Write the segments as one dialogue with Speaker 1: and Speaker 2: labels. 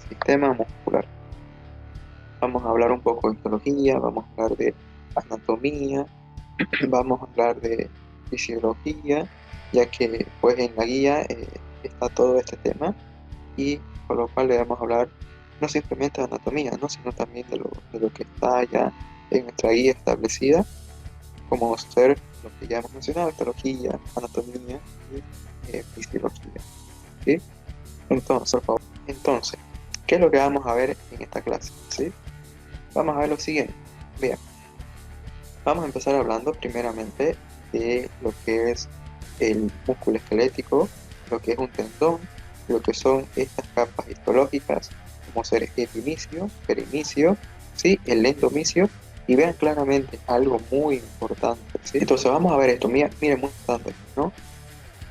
Speaker 1: sistema muscular. Vamos a hablar un poco de histología, vamos a hablar de anatomía, vamos a hablar de fisiología, ya que pues en la guía está todo este tema y por lo cual le vamos a hablar no simplemente de anatomía, ¿no? Sino también de lo que está ya en nuestra guía establecida, como ser lo que ya hemos mencionado, histología, anatomía y fisiología, ¿sí? Entonces, por favor, entonces, ¿qué es lo que vamos a ver en esta clase? ¿Sí? Vamos a ver lo siguiente. Bien, vamos a empezar hablando primeramente de lo que es el músculo esquelético, lo que es un tendón, lo que son estas capas histológicas, como ser epimicio, perimicio, ¿sí? El endomicio, y vean claramente algo muy importante, ¿sí? Entonces vamos a ver esto, miren muy importante, ¿no?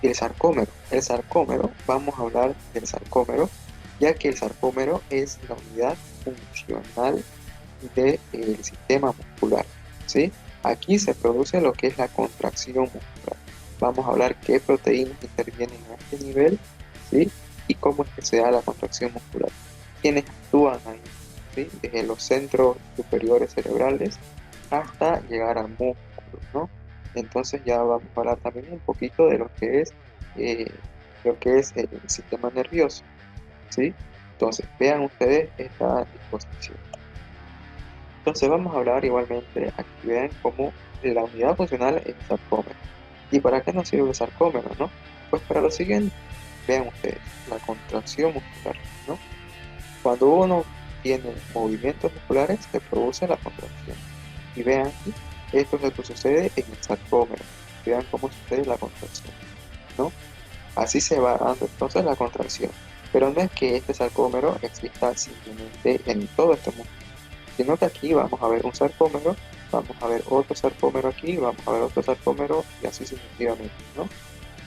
Speaker 1: El sarcómero. El sarcómero, vamos a hablar del sarcómero, ya que el sarcómero es la unidad funcional del sistema muscular, ¿sí? Aquí se produce lo que es la contracción muscular. Vamos a hablar qué proteínas intervienen a este nivel, ¿sí? Y cómo es que se da la contracción muscular. ¿Quiénes actúan ahí? ¿Sí? Desde los centros superiores cerebrales hasta llegar al músculo, ¿no? Entonces ya vamos a hablar también un poquito de eh, lo que es el sistema nervioso, ¿sí? Entonces, vean ustedes esta disposición. Entonces vamos a hablar igualmente, aquí vean cómo la unidad funcional es el sarcómero. ¿Y para qué nos sirve el sarcómero, no? Pues para lo siguiente, vean ustedes, la contracción muscular, ¿no? Cuando uno tiene movimientos musculares, se produce la contracción. Y vean aquí, esto es lo que sucede en el sarcómero. Vean cómo sucede la contracción, ¿no? Así se va dando entonces la contracción. Pero no es que este sarcómero exista simplemente en todo este músculo, sino que aquí vamos a ver un sarcómero, vamos a ver otro sarcómero aquí, vamos a ver otro sarcómero y así sucesivamente, ¿no?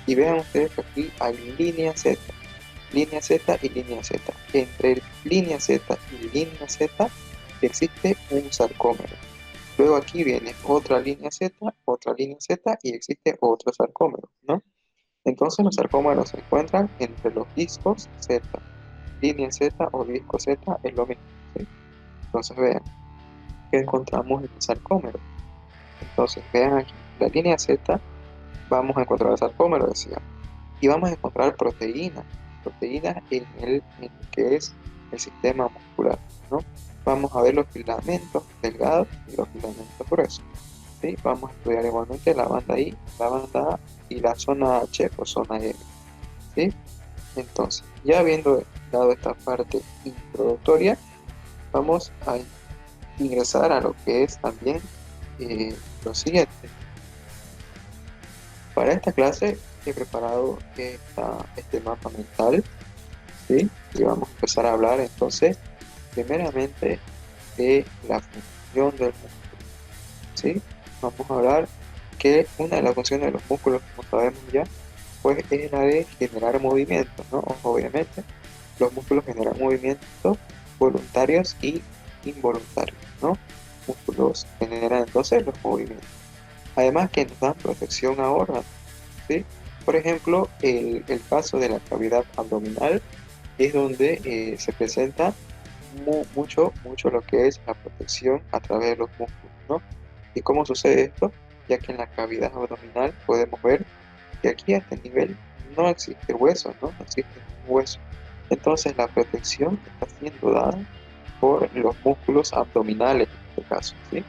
Speaker 1: Y vean ustedes que aquí hay línea Z y línea Z. Entre línea Z y línea Z existe un sarcómero. Luego aquí viene otra línea Z y existe otro sarcómero, ¿no? Entonces los sarcómeros se encuentran entre los discos Z. Línea Z o disco Z es lo mismo, ¿sí? Entonces vean que encontramos en el sarcómero. Entonces, vean aquí, la línea Z, vamos a encontrar el sarcómero, decía, y vamos a encontrar proteínas en lo que es el sistema muscular, ¿no? Vamos a ver los filamentos delgados y los filamentos gruesos, ¿sí? Vamos a estudiar igualmente la banda I, la banda A y la zona H o zona M, ¿sí? Entonces, ya habiendo dado esta parte introductoria, vamos a ingresar a lo que es también lo siguiente. Para esta clase he preparado este mapa mental, ¿sí? Y vamos a empezar a hablar entonces primeramente de la función del músculo, ¿sí? Vamos a hablar que una de las funciones de los músculos, como sabemos ya, pues es la de generar movimientos, ¿no? Obviamente, los músculos generan movimientos voluntarios y involuntarios, ¿no? Músculos generan entonces los movimientos. Además que nos dan protección a órganos, ¿sí? Por ejemplo, el caso de la cavidad abdominal es donde se presenta mucho lo que es la protección a través de los músculos, ¿no? ¿Y cómo sucede esto? Ya que en la cavidad abdominal podemos ver que aquí a este nivel no existe hueso, ¿no? No existe ningún hueso. Entonces la protección está siendo dada por los músculos abdominales en este caso, ¿sí?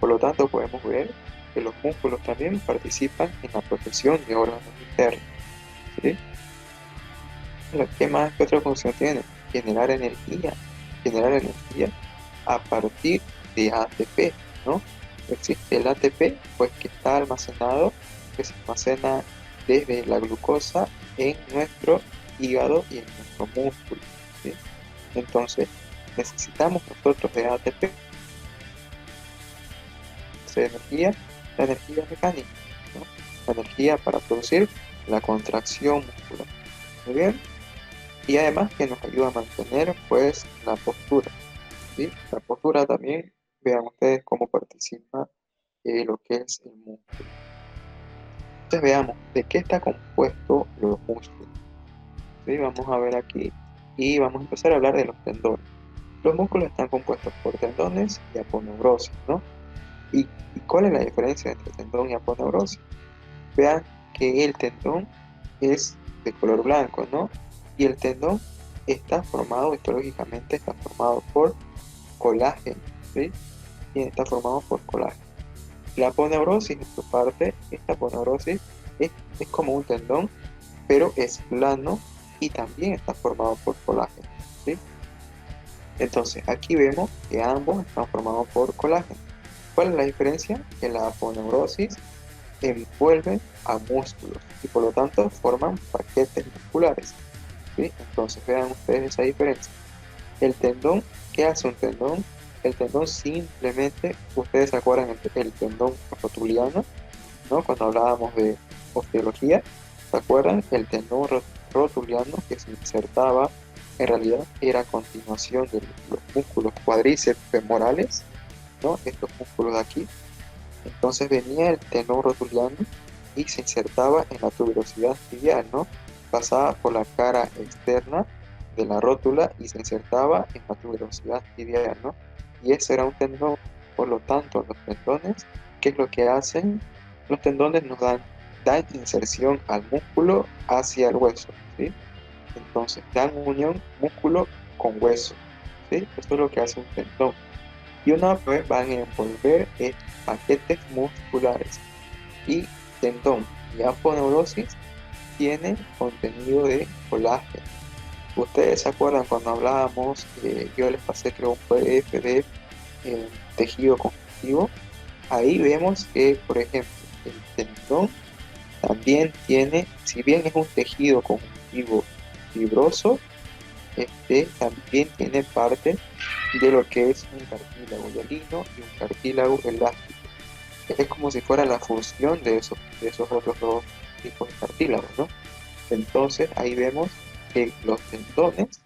Speaker 1: Por lo tanto, podemos ver que los músculos también participan en la protección de órganos internos, ¿sí? ¿Qué más? ¿Qué otra función tiene? Generar energía, generar energía a partir de ATP, ¿no? Existe el ATP, pues que está almacenado, que se almacena desde la glucosa en nuestro hígado y en nuestro músculo, ¿sí? Entonces, necesitamos nosotros de ATP, de energía, la energía mecánica, ¿no? La energía para producir la contracción muscular. Muy bien. Y además que nos ayuda a mantener pues la postura, ¿sí? La postura también, vean ustedes cómo participa lo que es el músculo. Entonces veamos de qué está compuesto los músculos, ¿sí? Vamos a ver aquí. y vamos a empezar a hablar de los tendones. Los músculos están compuestos por tendones y aponeurosis, ¿no? ¿Y cuál es la diferencia entre tendón y aponeurosis? Vean que el tendón es de color blanco, ¿no? Y el tendón está formado, histológicamente está formado por colágeno, ¿sí? Y está formado por colágeno. La aponeurosis, en su parte, esta aponeurosis es como un tendón, pero es plano y también está formado por colágeno, ¿sí? Entonces, aquí vemos que ambos están formados por colágeno. ¿Cuál es la diferencia? Que la aponeurosis envuelve a músculos y por lo tanto forman paquetes musculares, ¿sí? Entonces, vean ustedes esa diferencia. El tendón, ¿qué hace un tendón? El tendón simplemente, ustedes se acuerdan el tendón rotuliano, ¿no? Cuando hablábamos de osteología, ¿se acuerdan? El tendón rotuliano que se insertaba, en realidad era a continuación de los músculos cuádriceps femorales, ¿no? Estos músculos de aquí. Entonces venía el tendón rotuliano y se insertaba en la tuberosidad tibial, ¿no? Pasaba por la cara externa de la rótula y se insertaba en la tuberosidad tibial, ¿no? Y ese era un tendón. Por lo tanto, los tendones, ¿qué es lo que hacen? Los tendones nos dan inserción al músculo hacia el hueso, ¿sí? Entonces, dan unión músculo con hueso, ¿sí? Esto es lo que hace un tendón. Y una vez van a envolver paquetes musculares. Y tendón y aponeurosis tienen contenido de colágeno. Ustedes se acuerdan cuando hablábamos, yo les pasé creo un PDF de tejido conjuntivo. Ahí vemos que, por ejemplo, el tendón también tiene, si bien es un tejido conjuntivo fibroso, también tiene parte de lo que es un cartílago hialino y un cartílago elástico. Es como si fuera la función de esos otros dos tipos de cartílagos, ¿no? Entonces ahí vemos que los tendones,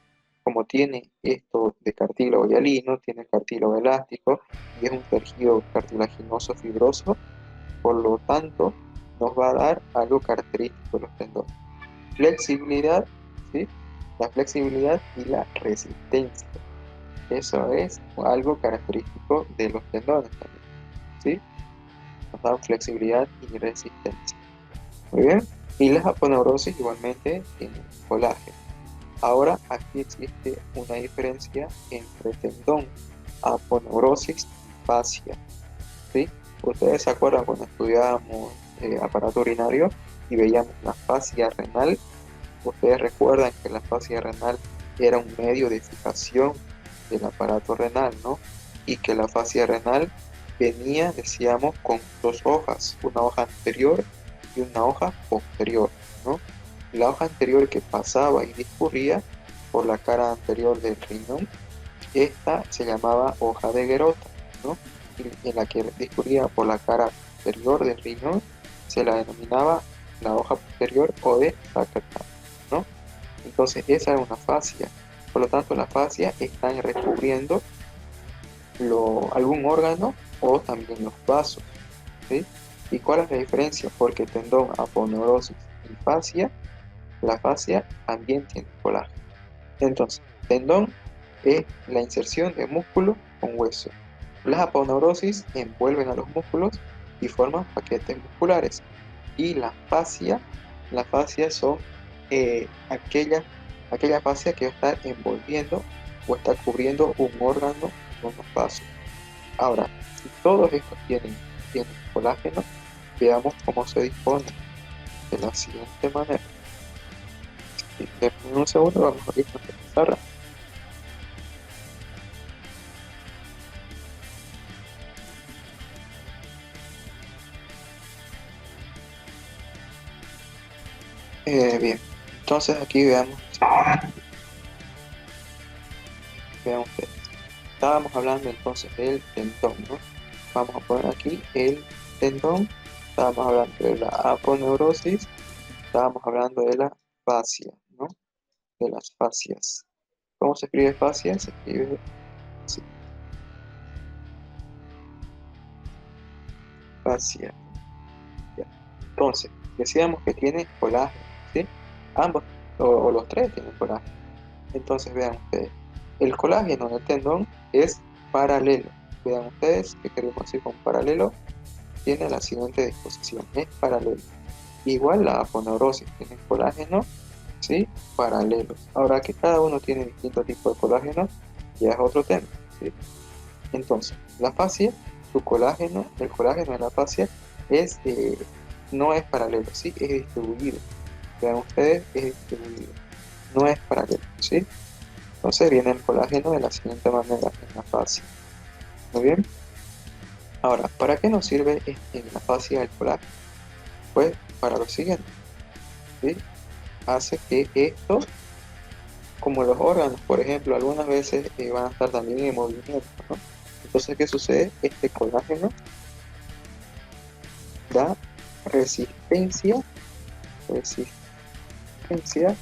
Speaker 1: como tiene esto de cartílago hialino, tiene cartílago elástico y es un tejido cartilaginoso fibroso, por lo tanto nos va a dar algo característico de los tendones. Flexibilidad, ¿sí? La flexibilidad y la resistencia. Eso es algo característico de los tendones también, ¿sí? Nos dan flexibilidad y resistencia. Muy bien. Y las aponeurosis igualmente tienen colágeno. Ahora aquí existe una diferencia entre tendón, aponeurosis y fascia, ¿sí? Ustedes se acuerdan cuando estudiábamos aparato urinario y veíamos la fascia renal. Ustedes recuerdan que la fascia renal era un medio de fijación del aparato renal, ¿no? Y que la fascia renal venía, decíamos, con dos hojas, una hoja anterior y una hoja posterior, ¿no? La hoja anterior que pasaba y discurría por la cara anterior del riñón, esta se llamaba hoja de Gerota, ¿no? Y en la que discurría por la cara posterior del riñón se la denominaba la hoja posterior o de Sackerman, ¿no? Entonces esa es una fascia. Por lo tanto, la fascia está recubriendo algún órgano o también los vasos, ¿sí? ¿Y cuál es la diferencia? Porque tendón, aponeurosis y fascia, la fascia también tiene colágeno. Entonces, tendón es la inserción de músculo con hueso. Las aponeurosis envuelven a los músculos y forman paquetes musculares. Y las fascias son aquella fascia que está envolviendo o está cubriendo un órgano con unos vasos. Ahora, si todos estos tienen colágeno, veamos cómo se dispone de la siguiente manera. En un segundo vamos a abrir nuestra pizarra. Bien, entonces aquí vean ustedes. Estábamos hablando entonces del tendón, ¿no? Vamos a poner aquí el tendón. Estábamos hablando de la aponeurosis. Estábamos hablando de la fascia, ¿no? De las fascias. ¿Cómo se escribe fascia? Se escribe así, fascia. Ya. Entonces, decíamos que tiene colágeno, ¿sí? Ambos, o los tres tienen colágeno. Entonces vean ustedes, el colágeno en el tendón es paralelo. Vean ustedes qué queremos decir con paralelo. Tiene la siguiente disposición, es paralelo. Igual la aponeurosis, tiene colágeno, ¿sí? Paralelos. Ahora que cada uno tiene distinto tipo de colágeno, ya es otro tema, ¿sí? Entonces, la fascia, su colágeno, el colágeno de la fascia es, no es paralelo, ¿sí? Es distribuido. Vean ustedes, es distribuido. No es paralelo, ¿sí? Entonces viene el colágeno de la siguiente manera en la fascia. Muy bien. Ahora, ¿para qué nos sirve en la fascia el colágeno? Pues para lo siguiente, ¿sí? Hace que esto, como los órganos, por ejemplo, algunas veces van a estar también en movimiento, ¿no? Entonces, ¿qué sucede? Este colágeno da resistencia, resistencia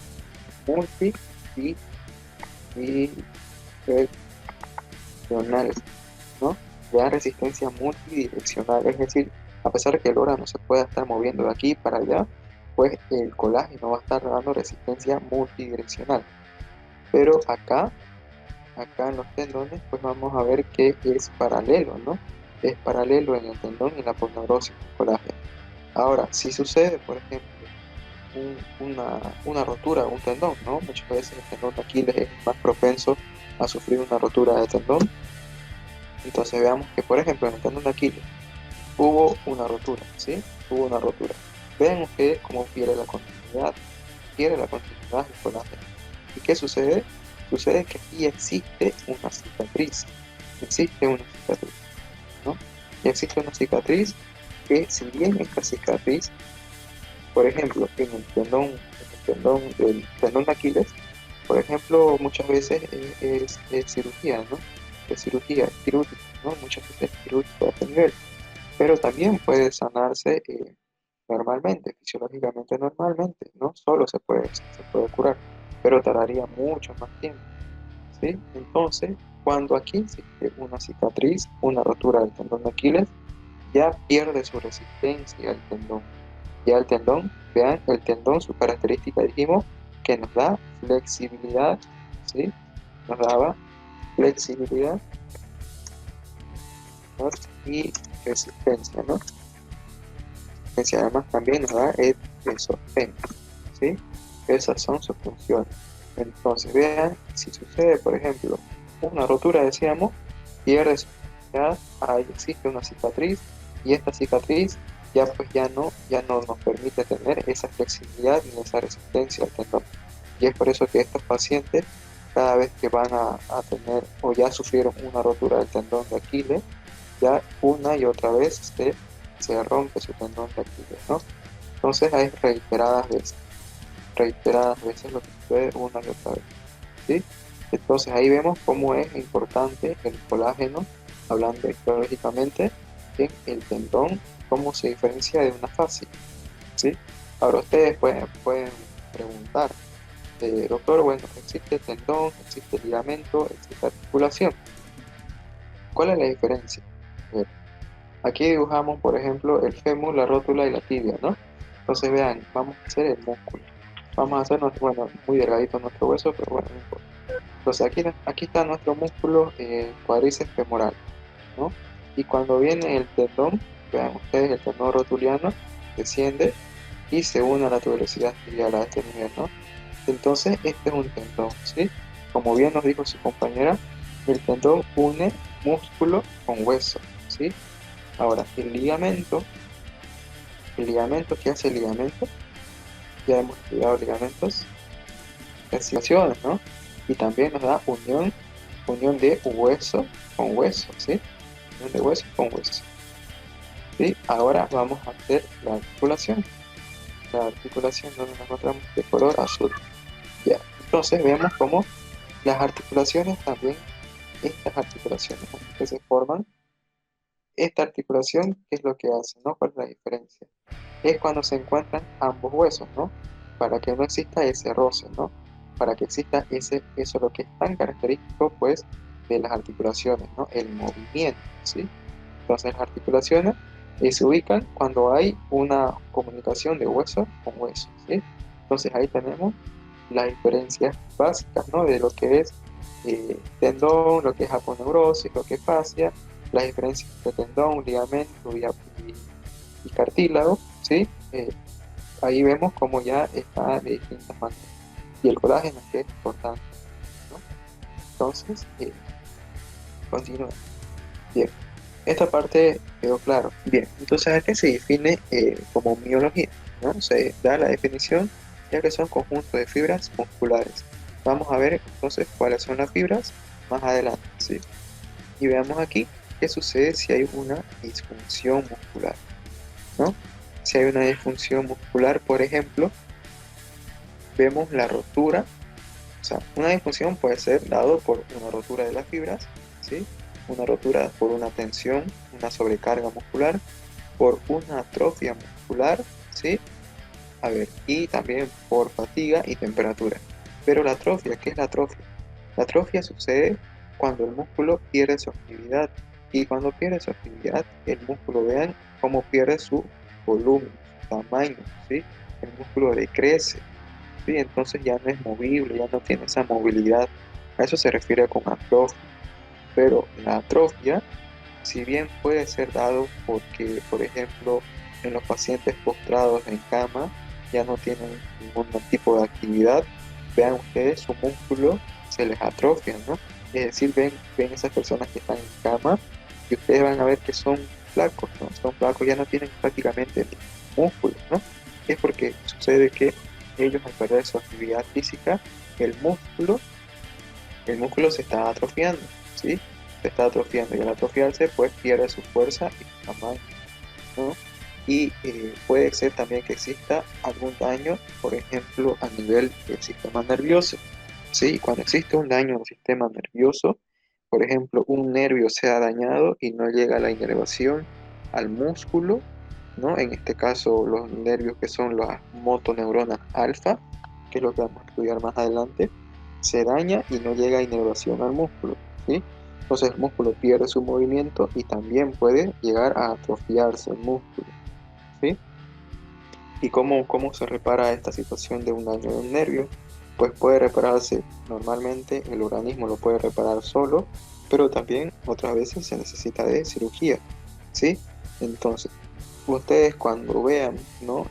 Speaker 1: multidireccional, ¿no? Da resistencia multidireccional, es decir, a pesar de que el órgano se pueda estar moviendo de aquí para allá, pues el colágeno va a estar dando resistencia multidireccional. Pero acá en los tendones, pues vamos a ver que es paralelo, ¿no? Es paralelo en el tendón y en la aponeurosis del colágeno. Ahora, si sucede, por ejemplo, una rotura de un tendón, ¿no? Muchas veces el tendón de Aquiles es más propenso a sufrir una rotura de tendón. Entonces veamos que, por ejemplo, en el tendón de Aquiles hubo una rotura, ¿sí? Hubo una rotura. Vean ustedes cómo pierde la continuidad del colágeno. ¿Y qué sucede? Sucede que aquí existe una cicatriz, ¿no? Y existe una cicatriz que, si bien esta cicatriz, por ejemplo, el tendón de Aquiles, por ejemplo, muchas veces es cirugía, ¿no? Es cirugía, es quirúrgica, ¿no? Muchas veces es quirúrgica a este nivel, pero también puede sanarse normalmente, fisiológicamente normalmente, ¿no? Solo se puede curar, pero tardaría mucho más tiempo, ¿sí? Entonces, cuando aquí existe una cicatriz, una rotura del tendón de Aquiles, ya pierde su resistencia al tendón. Ya el tendón, vean, el tendón, su característica dijimos que nos da flexibilidad, ¿sí? Nos daba flexibilidad, ¿no? Y resistencia, ¿no? Resistencia además también nos da el sostén, ¿sí? Esas son sus funciones. Entonces, vean, si sucede, por ejemplo, una rotura, decíamos, pierde su flexibilidad, ahí existe una cicatriz, y esta cicatriz ya no nos permite tener esa flexibilidad ni esa resistencia al tendón. Y es por eso que estos pacientes, cada vez que van a tener o ya sufrieron una rotura del tendón de Aquiles, ya una y otra vez se rompe su tendón de Aquiles, ¿no? Entonces hay reiteradas veces lo que sucede una y otra vez, ¿sí? Entonces ahí vemos cómo es importante el colágeno, hablando histológicamente, en el tendón, cómo se diferencia de una fascia, ¿sí? Ahora ustedes pueden preguntar, doctor, bueno, existe tendón, existe ligamento, existe articulación. ¿Cuál es la diferencia? Eh, Aquí dibujamos, por ejemplo, el fémur, la rótula y la tibia, ¿no? Entonces vean, vamos a hacer el músculo. Vamos a hacer, bueno, muy delgadito nuestro hueso, pero bueno, no importa. Entonces aquí está nuestro músculo cuádriceps femoral, ¿no? Y cuando viene el tendón, vean ustedes, el tendón rotuliano desciende y se une a la tuberosidad tibial a este nivel, ¿no? Entonces, este es un tendón, ¿sí? Como bien nos dijo su compañera, el tendón une músculo con hueso, ¿sí? Ahora, ¿qué hace el ligamento? Ya hemos estudiado ligamentos, tensiones, ¿no? Y también nos da unión de hueso con hueso, ¿sí? Unión de hueso con hueso, ¿sí? Ahora vamos a hacer la articulación donde nos encontramos de color azul. Ya, entonces vemos cómo las articulaciones también, estas articulaciones que se forman, esta articulación, ¿qué es lo que hace, no? ¿Cuál es la diferencia? Es cuando se encuentran ambos huesos, ¿no? Para que no exista ese roce, ¿no? Para que exista eso lo que es tan característico, pues, de las articulaciones, ¿no? El movimiento, ¿sí? Entonces las articulaciones se ubican cuando hay una comunicación de hueso con hueso, ¿sí? Entonces ahí tenemos las diferencias básicas, ¿no? De lo que es tendón, lo que es aponeurosis, lo que es fascia, las diferencias entre tendón, ligamento y cartílago, ¿sí? Ahí vemos cómo ya está de distintas maneras. Y el colágeno que es importante, ¿no? Entonces, continúa. Bien, esta parte quedó claro. Bien, entonces ¿a qué se define como miología? ¿No? Se da la definición ya que son conjuntos de fibras musculares. Vamos a ver entonces cuáles son las fibras más adelante, ¿sí? Y veamos aquí qué sucede si hay una disfunción muscular, ¿no? Si hay una disfunción muscular, por ejemplo, vemos la rotura. O sea, una disfunción puede ser dado por una rotura de las fibras, ¿sí? Una rotura por una tensión, una sobrecarga muscular, por una atrofia muscular, ¿sí? A ver, y también por fatiga y temperatura. Pero la atrofia, ¿qué es la atrofia? La atrofia sucede cuando el músculo pierde su actividad. Y cuando pierde su actividad, el músculo, vean cómo pierde su volumen, su tamaño, ¿sí? El músculo decrece, ¿sí? Entonces ya no es movible, ya no tiene esa movilidad. A eso se refiere con atrofia. Pero la atrofia, si bien puede ser dado porque, por ejemplo, en los pacientes postrados en cama ya no tienen ningún tipo de actividad, vean ustedes su músculo se les atrofia, ¿no? Es decir, ven esas personas que están en cama y ustedes van a ver que son flacos, ¿no? Son flacos, ya no tienen prácticamente músculo, ¿no? Es porque sucede que ellos al perder su actividad física, el músculo, el músculo se está atrofiando, ¿sí? Se está atrofiando y al atrofiarse pues pierde su fuerza y su tamaño, ¿no? Y puede ser también que exista algún daño, por ejemplo, a nivel del sistema nervioso, ¿sí? Cuando existe un daño al sistema nervioso, por ejemplo, un nervio se ha dañado y no llega la inervación al músculo, ¿no? En este caso, los nervios que son las motoneuronas alfa, que es lo que vamos a estudiar más adelante, se daña y no llega inervación al músculo, ¿sí? Entonces el músculo pierde su movimiento y también puede llegar a atrofiarse el músculo, ¿sí? ¿Y cómo se repara esta situación de un daño de un nervio? Pues puede repararse normalmente, el organismo lo puede reparar solo, pero también otras veces se necesita de cirugía, ¿sí? Entonces, ustedes cuando vean, ¿no?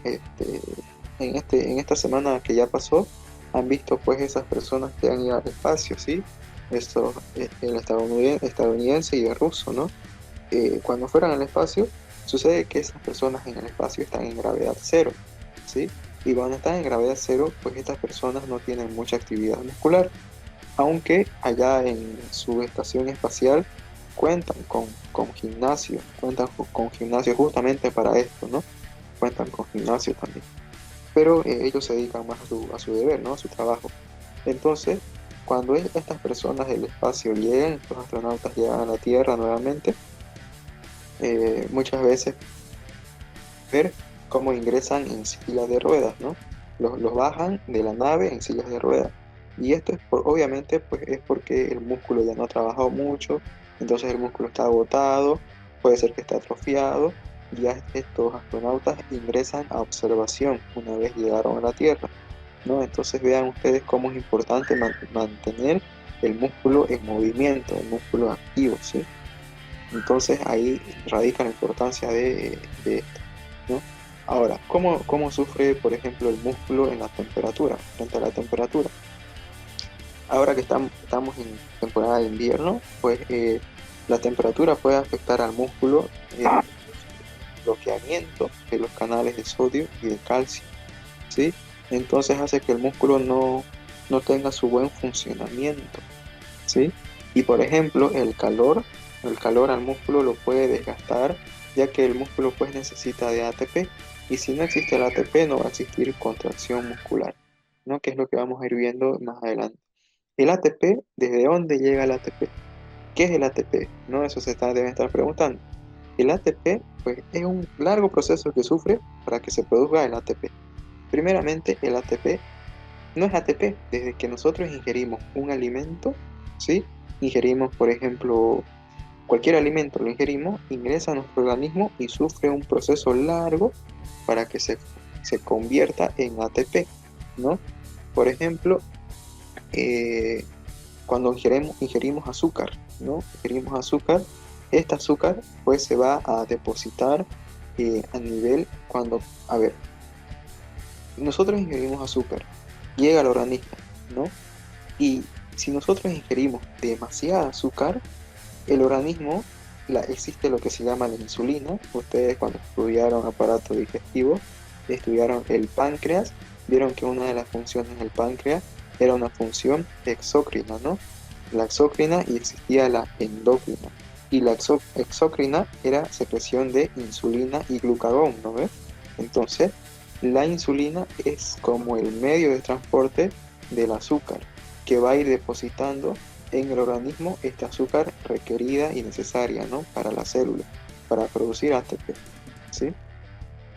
Speaker 1: En esta semana que ya pasó, han visto pues esas personas que han ido al espacio, ¿sí? Esto, el estadounidense y el ruso, ¿no? Cuando fueron al espacio, sucede que esas personas en el espacio están en gravedad cero, ¿sí? Y cuando están en gravedad cero, pues estas personas no tienen mucha actividad muscular, aunque allá en su estación espacial cuentan con gimnasio, con gimnasio justamente para esto, ¿no? Cuentan con gimnasio también. Pero ellos se dedican más a su deber, ¿no? A su trabajo. Entonces, cuando estas personas del espacio llegan, los astronautas llegan a la Tierra nuevamente, muchas veces ver cómo ingresan en sillas de ruedas, ¿no? Los bajan de la nave en sillas de ruedas. Y esto es obviamente pues es porque el músculo ya no ha trabajado mucho, entonces el músculo está agotado, puede ser que esté atrofiado, y ya estos astronautas ingresan a observación una vez llegaron a la Tierra, ¿no? Entonces vean ustedes cómo es importante mantener el músculo en movimiento, el músculo activo, ¿sí? Entonces ahí radica la importancia de esto, ¿no? Ahora, ¿cómo sufre, por ejemplo, el músculo en la temperatura, frente a la temperatura? Ahora que estamos en temporada de invierno, pues la temperatura puede afectar al músculo, bloqueamiento de los canales de sodio y de calcio, ¿sí? Entonces hace que el músculo no tenga su buen funcionamiento, ¿sí? Y por ejemplo, el calor al músculo lo puede desgastar, ya que el músculo pues necesita de ATP, y si no existe el ATP no va a existir contracción muscular, ¿no? Que es lo que vamos a ir viendo más adelante. El ATP, ¿desde dónde llega el ATP? ¿Qué es el ATP? ¿No? Eso deben estar preguntando. El ATP, pues, es un largo proceso que sufre para que se produzca el ATP. Primeramente, el ATP no es ATP. Desde que nosotros ingerimos un alimento, ¿sí? Ingerimos, por ejemplo, cualquier alimento, lo ingerimos, ingresa a nuestro organismo y sufre un proceso largo para que se convierta en ATP, ¿no? por ejemplo, eh, cuando ingerimos azúcar, ¿no? Ingerimos azúcar, este azúcar pues se va a depositar a nivel cuando, a ver, nosotros ingerimos azúcar, llega al organismo, ¿no? Y si nosotros ingerimos demasiada azúcar, el organismo, existe lo que se llama la insulina. Ustedes cuando estudiaron aparato digestivo, estudiaron el páncreas, vieron que una de las funciones del páncreas era una función exócrina, ¿no? La exócrina y existía la endócrina. Y la exócrina era secreción de insulina y glucagón, ¿no ves? Entonces, la insulina es como el medio de transporte del azúcar que va a ir depositando en el organismo este azúcar requerida y necesaria, ¿no? Para la célula, para producir ATP, ¿sí?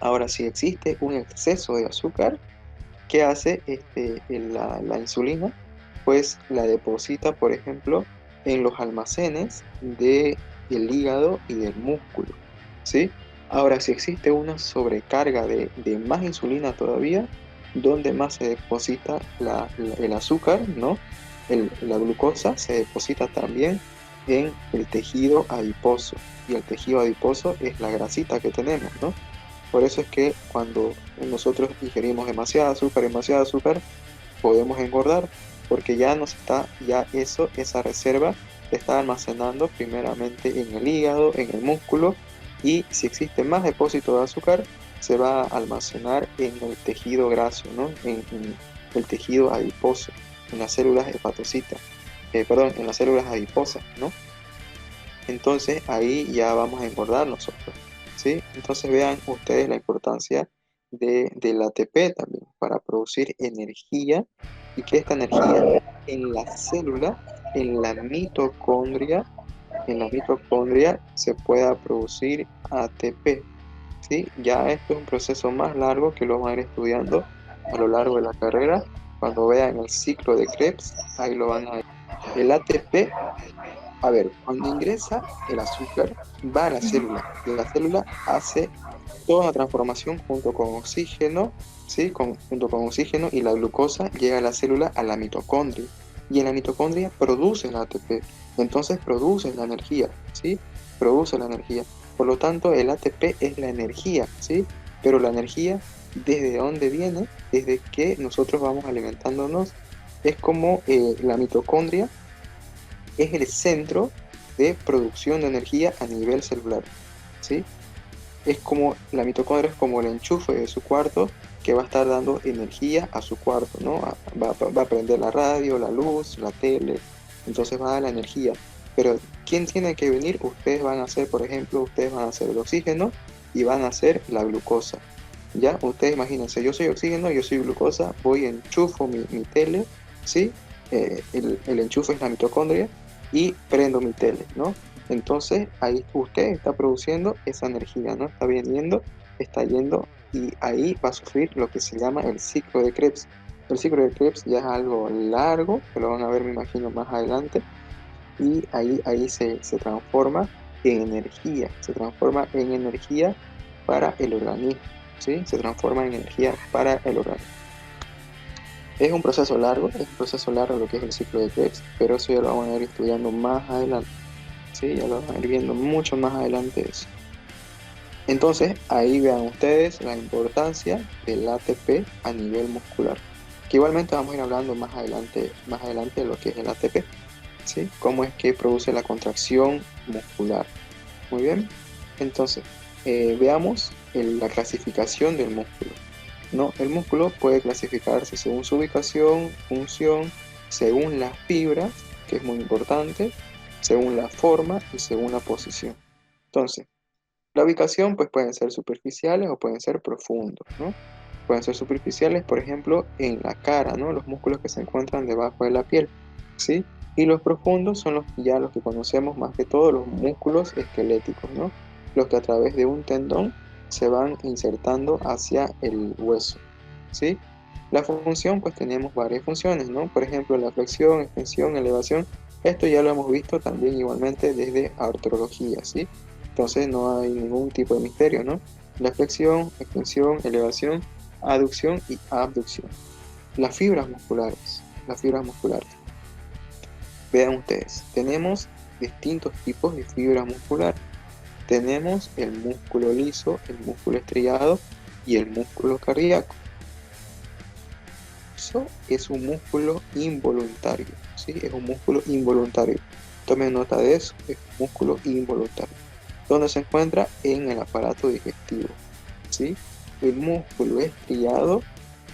Speaker 1: Ahora, si existe un exceso de azúcar, ¿qué hace la insulina? Pues la deposita, por ejemplo, en los almacenes del hígado y del músculo, ¿sí? Ahora, si existe una sobrecarga de más insulina todavía, ¿dónde más se deposita el azúcar, ¿no? La glucosa se deposita también en el tejido adiposo, y el tejido adiposo es la grasita que tenemos, ¿no? Por eso es que cuando nosotros ingerimos demasiado azúcar, podemos engordar, porque ya nos está, ya esa reserva se está almacenando primeramente en el hígado, en el músculo, y si existe más depósito de azúcar, se va a almacenar en el tejido graso, ¿no? En el tejido adiposo, en las células hepatocitas, perdón, en las células adiposas, ¿no? Entonces ahí ya vamos a engordar nosotros, ¿sí? Entonces vean ustedes la importancia del ATP también para producir energía, y que esta energía en la célula, en la mitocondria, se pueda producir ATP, ¿sí? Ya esto es un proceso más largo que lo vamos a ir estudiando a lo largo de la carrera. Cuando vean el ciclo de Krebs, ahí lo van a ver. El ATP, a ver, cuando ingresa el azúcar, va a la célula. La célula hace toda la transformación junto con oxígeno, ¿sí? Junto con oxígeno y la glucosa llega a la célula, a la mitocondria. Y en la mitocondria produce el ATP. Entonces produce la energía, ¿sí? Produce la energía. Por lo tanto, el ATP es la energía, ¿sí? Pero la energía, ¿desde dónde viene? Desde que nosotros vamos alimentándonos. Es como la mitocondria es el centro de producción de energía a nivel celular, ¿sí? Es como, la mitocondria es como el enchufe de su cuarto que va a estar dando energía a su cuarto, ¿no? Va a prender la radio, la luz, la tele, entonces va a dar la energía. Pero ¿quién tiene que venir? Ustedes van a hacer, por ejemplo, ustedes van a hacer el oxígeno y van a hacer la glucosa. Ya, ustedes imagínense, yo soy oxígeno, yo soy glucosa, voy enchufo mi tele, ¿sí? El enchufe es la mitocondria y prendo mi tele, ¿no? Entonces ahí usted está produciendo esa energía, ¿no? Está viniendo, está yendo, y ahí va a sufrir lo que se llama el ciclo de Krebs. El ciclo de Krebs ya es algo largo, que lo van a ver, me imagino, más adelante, y ahí se transforma en energía, se transforma en energía para el organismo, ¿sí? Se transforma en energía para el organismo. Es un proceso largo lo que es el ciclo de Krebs, pero eso ya lo vamos a ir estudiando más adelante, ¿sí? Ya lo vamos a ir viendo mucho más adelante eso. Entonces, ahí vean ustedes la importancia del ATP a nivel muscular, que igualmente vamos a ir hablando más adelante de lo que es el ATP, ¿sí? Cómo es que produce la contracción muscular. Muy bien, entonces, veamos la clasificación del músculo, ¿no? El músculo puede clasificarse según su ubicación, función, según las fibras, que es muy importante, según la forma y según la posición. Entonces, la ubicación pues pueden ser superficiales o pueden ser profundos, ¿no? Pueden ser superficiales, por ejemplo, en la cara, ¿no? Los músculos que se encuentran debajo de la piel, ¿sí? Y los profundos son los que conocemos más que todo, los músculos esqueléticos, ¿no? Los que a través de un tendón se van insertando hacia el hueso, ¿sí? La función, pues tenemos varias funciones, ¿no? Por ejemplo, la flexión, extensión, elevación. Esto ya lo hemos visto también igualmente desde artrología, ¿sí? Entonces no hay ningún tipo de misterio, ¿no? La flexión, extensión, elevación, aducción y abducción. Las fibras musculares. Las fibras musculares. Vean ustedes, tenemos distintos tipos de fibra muscular. Tenemos el músculo liso, el músculo estriado y el músculo cardíaco. Eso es un músculo involuntario, ¿sí? Es un músculo involuntario. Tomen nota de eso, es un músculo involuntario. ¿Dónde se encuentra? En el aparato digestivo, ¿sí? El músculo estriado,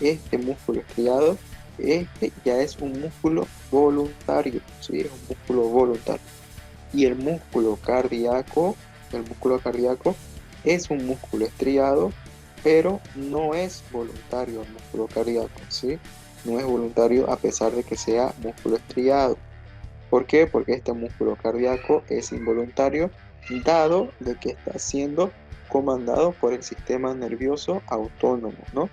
Speaker 1: este músculo estriado, este ya es un músculo voluntario, ¿sí? Es un músculo voluntario. Y el músculo cardíaco es un músculo estriado, pero no es voluntario el músculo cardíaco, ¿sí? No es voluntario a pesar de que sea músculo estriado. ¿Por qué? Porque este músculo cardíaco es involuntario, dado de que está siendo comandado por el sistema nervioso autónomo, ¿no?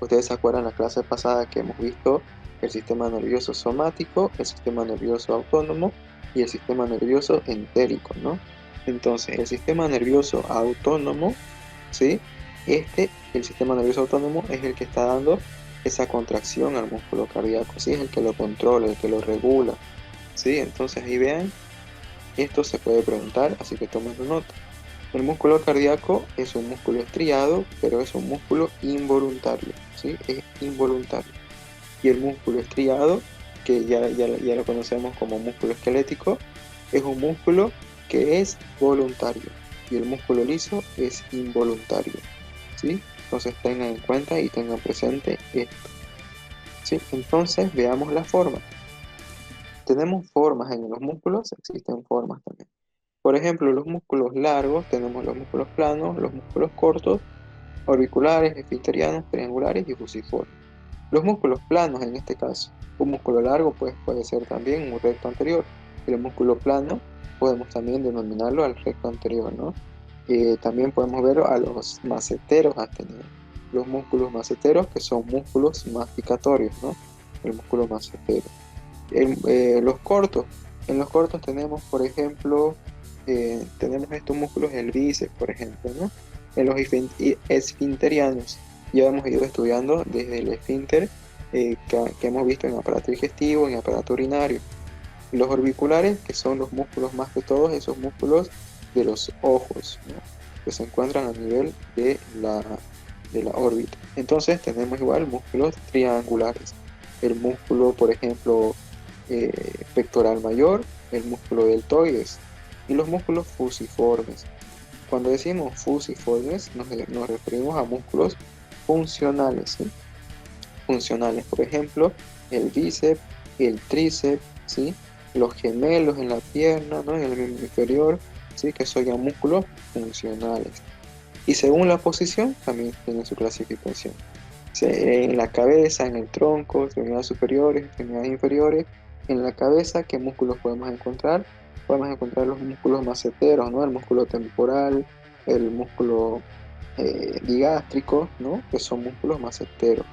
Speaker 1: Ustedes se acuerdan la clase pasada que hemos visto el sistema nervioso somático, el sistema nervioso autónomo y el sistema nervioso entérico, ¿no? Entonces, el sistema nervioso autónomo, ¿sí? El sistema nervioso autónomo es el que está dando esa contracción al músculo cardíaco, ¿sí? Es el que lo controla, el que lo regula, ¿sí? Entonces, ahí vean, esto se puede preguntar, así que tomen nota. El músculo cardíaco es un músculo estriado, pero es un músculo involuntario, ¿sí? Es involuntario. Y el músculo estriado, que ya lo conocemos como músculo esquelético, es un músculo que es voluntario. Y el músculo liso es involuntario, ¿sí? Entonces tengan en cuenta y tengan presente esto, ¿sí? Entonces veamos las formas. Tenemos formas en los músculos, existen formas también. Por ejemplo, los músculos largos, tenemos los músculos planos, los músculos cortos, orbiculares, esfinterianos, triangulares y fusiformes. Los músculos planos en este caso, un músculo largo pues, puede ser también un recto anterior. El músculo plano podemos también denominarlo al recto anterior, ¿no? También podemos ver a los maceteros ateneos. Los músculos maceteros que son músculos masticatorios, ¿no? El músculo macetero. Los cortos. En los cortos tenemos, por ejemplo, tenemos estos músculos, el bíceps, por ejemplo, ¿no? En los esfinterianos, ya hemos ido estudiando desde el esfínter que hemos visto en aparato digestivo, en aparato urinario. Los orbiculares, que son los músculos más que todos, esos músculos de los ojos, ¿no? Que se encuentran a nivel de la órbita. Entonces tenemos igual músculos triangulares. El músculo, por ejemplo, pectoral mayor, el músculo deltoides y los músculos fusiformes. Cuando decimos fusiformes nos referimos a músculos funcionales, ¿sí? Funcionales, por ejemplo, el bíceps, el tríceps, ¿sí? Los gemelos en la pierna, ¿no? En el miembro inferior, ¿sí? Que son ya músculos funcionales. Y según la posición, también tiene su clasificación. En la cabeza, en el tronco, extremidades superiores, extremidades inferiores. En la cabeza, ¿qué músculos podemos encontrar? Podemos encontrar los músculos maceteros, ¿no? El músculo temporal, el músculo digástrico, ¿no? Que son músculos maceteros,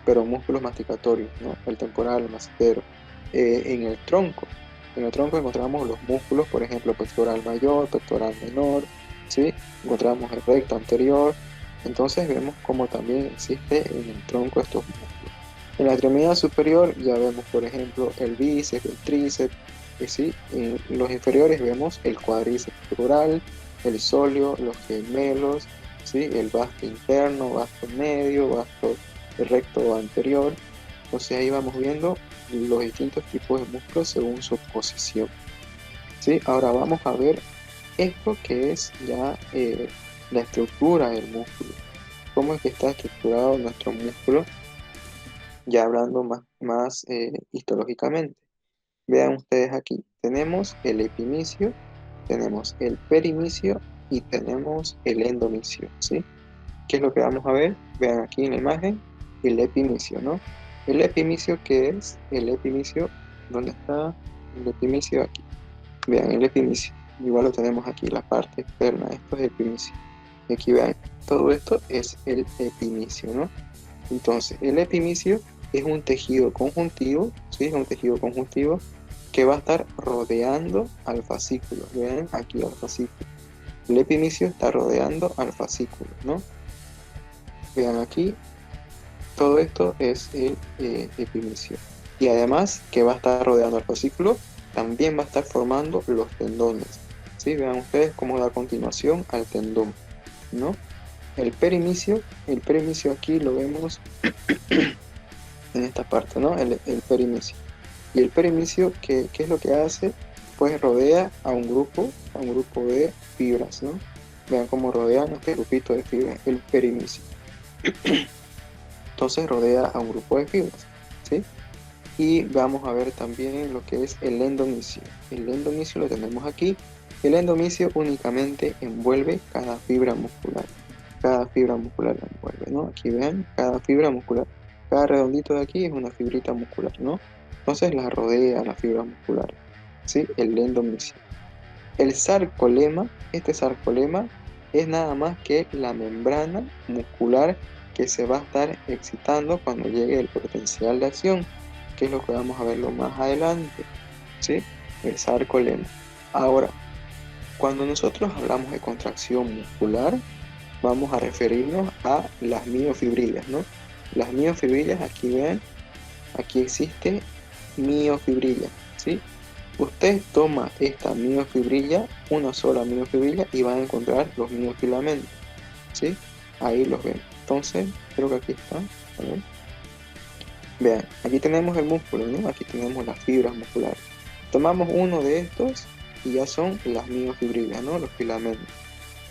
Speaker 1: pero músculos masticatorios, ¿no? El temporal, el macetero. En el tronco encontramos los músculos, por ejemplo, pectoral mayor, pectoral menor, ¿sí? Encontramos el recto anterior. Entonces vemos cómo también existe en el tronco estos músculos. En la extremidad superior ya vemos, por ejemplo, el bíceps, el tríceps, y sí, en los inferiores vemos el cuádriceps femoral, el sóleo, los gemelos, ¿sí? El vasto interno, vasto medio, vasto recto anterior. O sea, ahí vamos viendo los distintos tipos de músculos según su posición, ¿sí? Ahora vamos a ver esto que es ya la estructura del músculo. Cómo es que está estructurado nuestro músculo, ya hablando más histológicamente. Vean ustedes aquí, tenemos el epimicio, tenemos el perimicio y tenemos el endomicio, ¿sí? ¿Qué es lo que vamos a ver? Vean aquí en la imagen, el epimicio, ¿no? El epimicio, ¿qué es? El epimicio, ¿dónde está el epimicio? Aquí. Vean el epimicio, igual lo tenemos aquí, la parte externa, esto es el epimicio. Y aquí vean, todo esto es el epimicio, ¿no? Entonces, el epimicio es un tejido conjuntivo, ¿sí? Es un tejido conjuntivo que va a estar rodeando al fascículo. Vean aquí al fascículo. El epimicio está rodeando al fascículo, ¿no? Vean aquí, Todo esto es el epimicio. Y además que va a estar rodeando el fascículo, también va a estar formando los tendones. ¿Sí? Vean ustedes cómo da continuación al tendón, ¿no? El perimicio aquí lo vemos en esta parte, ¿no? El perimicio. Y el perimicio, ¿qué es lo que hace? Pues rodea a un grupo de fibras, ¿no? Vean cómo rodean este grupito de fibras, el perimicio. Entonces rodea a un grupo de fibras, ¿sí? Y vamos a ver también lo que es el endomicio. El endomicio lo tenemos aquí. El endomicio únicamente envuelve cada fibra muscular. Cada fibra muscular la envuelve, ¿no? Aquí vean, cada fibra muscular. Cada redondito de aquí es una fibrita muscular, ¿no? Entonces la rodea la fibra muscular, ¿sí? El endomicio. El sarcolema, este sarcolema es nada más que la membrana muscular que se va a estar excitando cuando llegue el potencial de acción, que es lo que vamos a verlo más adelante, ¿sí? El sarcolema. Ahora, cuando nosotros hablamos de contracción muscular, vamos a referirnos a las miofibrillas, ¿no? Las miofibrillas, aquí ven, aquí existe miofibrilla, ¿sí? Usted toma esta miofibrilla, una sola miofibrilla, y va a encontrar los miofilamentos, ¿sí? Ahí los ven. Entonces, creo que aquí está. A ver. Vean, aquí tenemos el músculo, ¿no? Aquí tenemos las fibras musculares. Tomamos uno de estos y ya son las miofibrillas, ¿no? Los filamentos.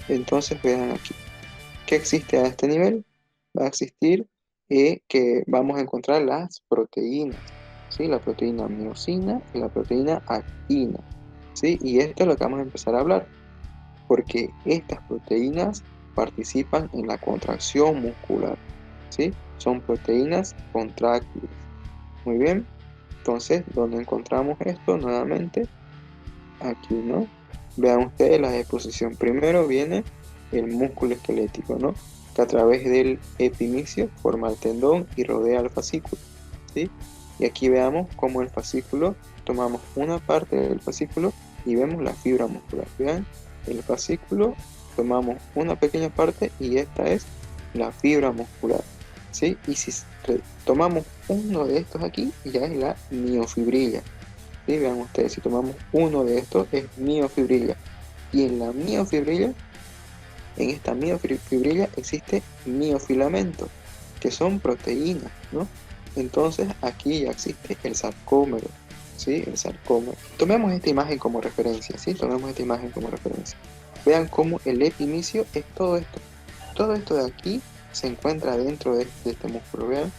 Speaker 1: Entonces, vean aquí. ¿Qué existe a este nivel? Va a existir que vamos a encontrar las proteínas, ¿sí? La proteína miosina y la proteína actina, ¿sí? Y esto es lo que vamos a empezar a hablar, porque estas proteínas participan en la contracción muscular, ¿sí? Son proteínas contráctiles. Muy bien, entonces, ¿dónde encontramos esto? Nuevamente, aquí, ¿no? Vean ustedes la exposición. Primero viene el músculo esquelético, ¿no? Que a través del epimicio forma el tendón y rodea el fascículo, ¿sí? Y aquí veamos cómo el fascículo, tomamos una parte del fascículo y vemos la fibra muscular. Vean, el fascículo, tomamos una pequeña parte y esta es la fibra muscular, ¿sí? Y si tomamos uno de estos aquí, ya es la miofibrilla. ¿Sí? Vean ustedes, si tomamos uno de estos es miofibrilla. Y en la miofibrilla, en esta miofibrilla existe miofilamento, que son proteínas, ¿no? Entonces aquí ya existe el sarcómero, ¿sí? El sarcómero. Tomemos esta imagen como referencia, ¿sí? Tomemos esta imagen como referencia. Vean cómo el epimicio es todo esto. Todo esto de aquí se encuentra dentro de este músculo, vean.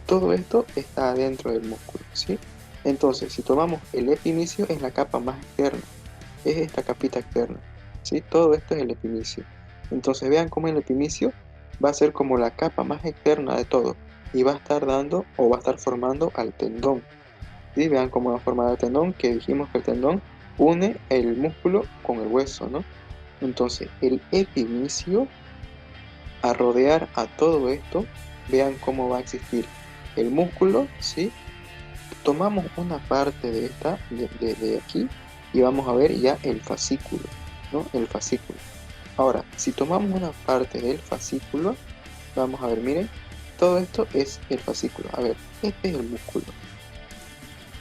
Speaker 1: Todo esto está dentro del músculo, ¿sí? Entonces, si tomamos el epimicio, es la capa más externa, es esta capita externa, ¿sí? Todo esto es el epimicio. Entonces, vean cómo el epimicio va a ser como la capa más externa de todo y va a estar dando o va a estar formando al tendón, ¿sí? Vean cómo va a formar el tendón, que dijimos que el tendón une el músculo con el hueso, ¿no? Entonces, el epimicio, a rodear a todo esto, vean cómo va a existir el músculo, ¿sí? Tomamos una parte de esta, de aquí, y vamos a ver ya el fascículo, ¿no? El fascículo. Ahora, si tomamos una parte del fascículo, vamos a ver, miren, todo esto es el fascículo. A ver, este es el músculo.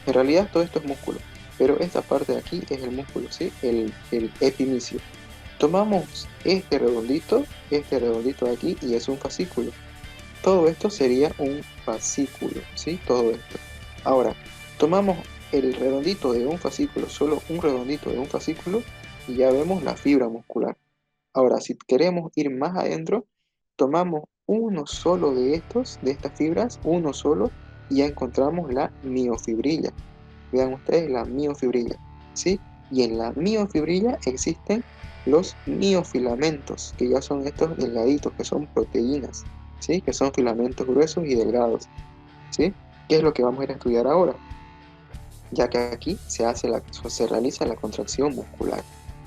Speaker 1: En realidad todo esto es músculo, pero esta parte de aquí es el músculo, ¿sí? El epimicio. Tomamos este redondito de aquí, y es un fascículo. Todo esto sería un fascículo, ¿sí? Todo esto. Ahora, tomamos el redondito de un fascículo, solo un redondito de un fascículo, y ya vemos la fibra muscular. Ahora, si queremos ir más adentro, tomamos uno solo de estos, de estas fibras, uno solo, y ya encontramos la miofibrilla. Vean ustedes la miofibrilla, ¿sí? Y en la miofibrilla existen los miofilamentos, que ya son estos delgaditos, que son proteínas, ¿sí? Que son filamentos gruesos y delgados, ¿sí? ¿Qué es lo que vamos a ir a estudiar ahora? Ya que aquí se realiza la contracción muscular.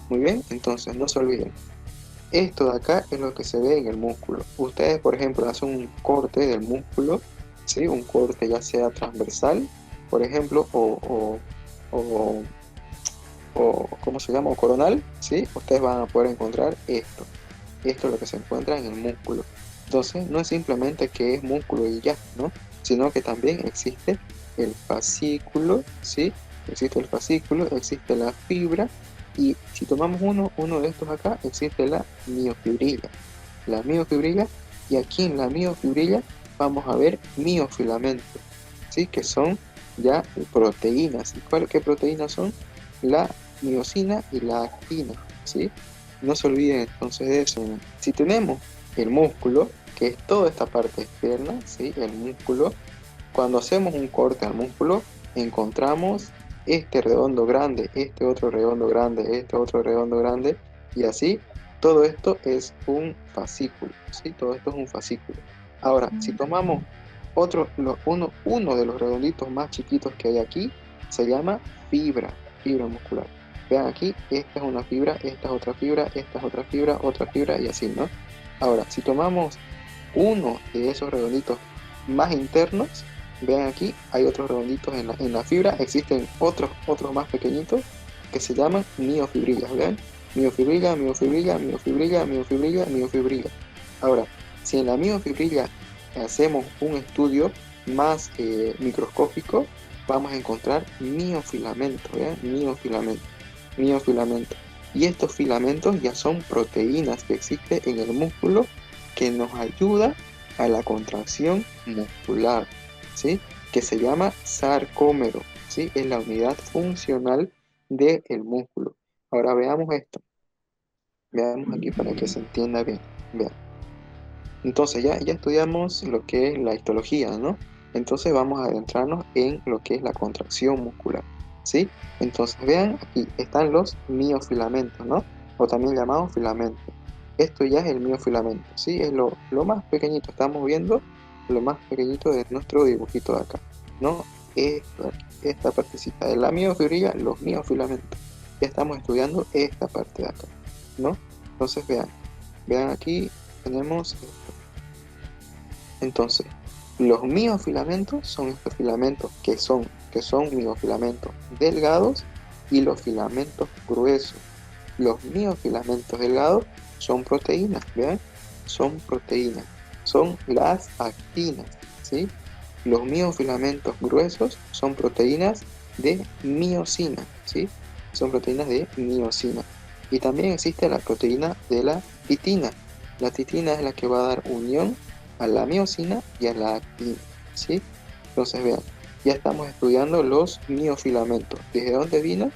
Speaker 1: Muy bien, entonces no se olviden. Esto de acá es lo que se ve en el músculo. Ustedes, por ejemplo, hacen un corte del músculo, ¿sí? Un corte ya sea transversal, por ejemplo, o, ¿cómo se llama? O coronal, ¿sí? Ustedes van a poder encontrar esto. Esto es lo que se encuentra en el músculo. Entonces, no es simplemente que es músculo y ya, ¿no? Sino que también existe el fascículo, ¿sí? Existe el fascículo, existe la fibra, y si tomamos uno de estos acá, existe la miofibrila. La miofibrila, y aquí en la miofibrila vamos a ver miofilamentos, ¿sí? Que son ya proteínas. ¿Y qué proteínas son? La miosina y la actina, ¿sí? No se olviden entonces de eso. Si tenemos el músculo, que es toda esta parte externa, ¿sí? El músculo, cuando hacemos un corte al músculo, encontramos este redondo grande, este otro redondo grande, este otro redondo grande, y así todo esto es un fascículo, ¿sí? Todo esto es un fascículo. Ahora, si tomamos uno de los redonditos más chiquitos que hay aquí, se llama fibra muscular. Vean aquí, esta es una fibra, esta es otra fibra, esta es otra fibra y así, ¿no? Ahora, si tomamos uno de esos redonditos más internos, vean aquí, hay otros redonditos en la fibra, existen otros más pequeñitos que se llaman miofibrillas, ¿vean? Miofibrilla, miofibrilla, miofibrilla, miofibrilla, miofibrilla. Ahora, si en la miofibrilla hacemos un estudio más microscópico, vamos a encontrar miofilamentos, ¿vean? Miofilamentos. Y estos filamentos ya son proteínas que existen en el músculo que nos ayuda a la contracción muscular, ¿sí? Que se llama sarcómero, ¿sí? Es la unidad funcional del músculo. Ahora veamos esto. Veamos aquí para que se entienda bien. Vean. Entonces ya estudiamos lo que es la histología, ¿no? Entonces vamos a adentrarnos en lo que es la contracción muscular, ¿sí? Entonces vean, aquí están los miofilamentos, ¿no? O también llamados filamentos. Esto ya es el miofilamento, ¿sí? Es lo más pequeñito, estamos viendo lo más pequeñito de nuestro dibujito de acá, ¿no? Esta partecita de la miofibrilla, los miofilamentos. Ya estamos estudiando esta parte de acá, ¿no? Entonces vean aquí tenemos esto. Entonces, los miofilamentos son estos filamentos que son miofilamentos delgados, y los filamentos gruesos. Los miofilamentos delgados son proteínas, ¿vean? Son proteínas, son las actinas, ¿sí? Los miofilamentos gruesos son proteínas de miosina, ¿sí? Son proteínas de miosina. Y también existe la proteína de la titina. La titina es la que va a dar unión a la miosina y a la actina, ¿sí? Entonces vean, ya estamos estudiando los miofilamentos. ¿Desde dónde vino?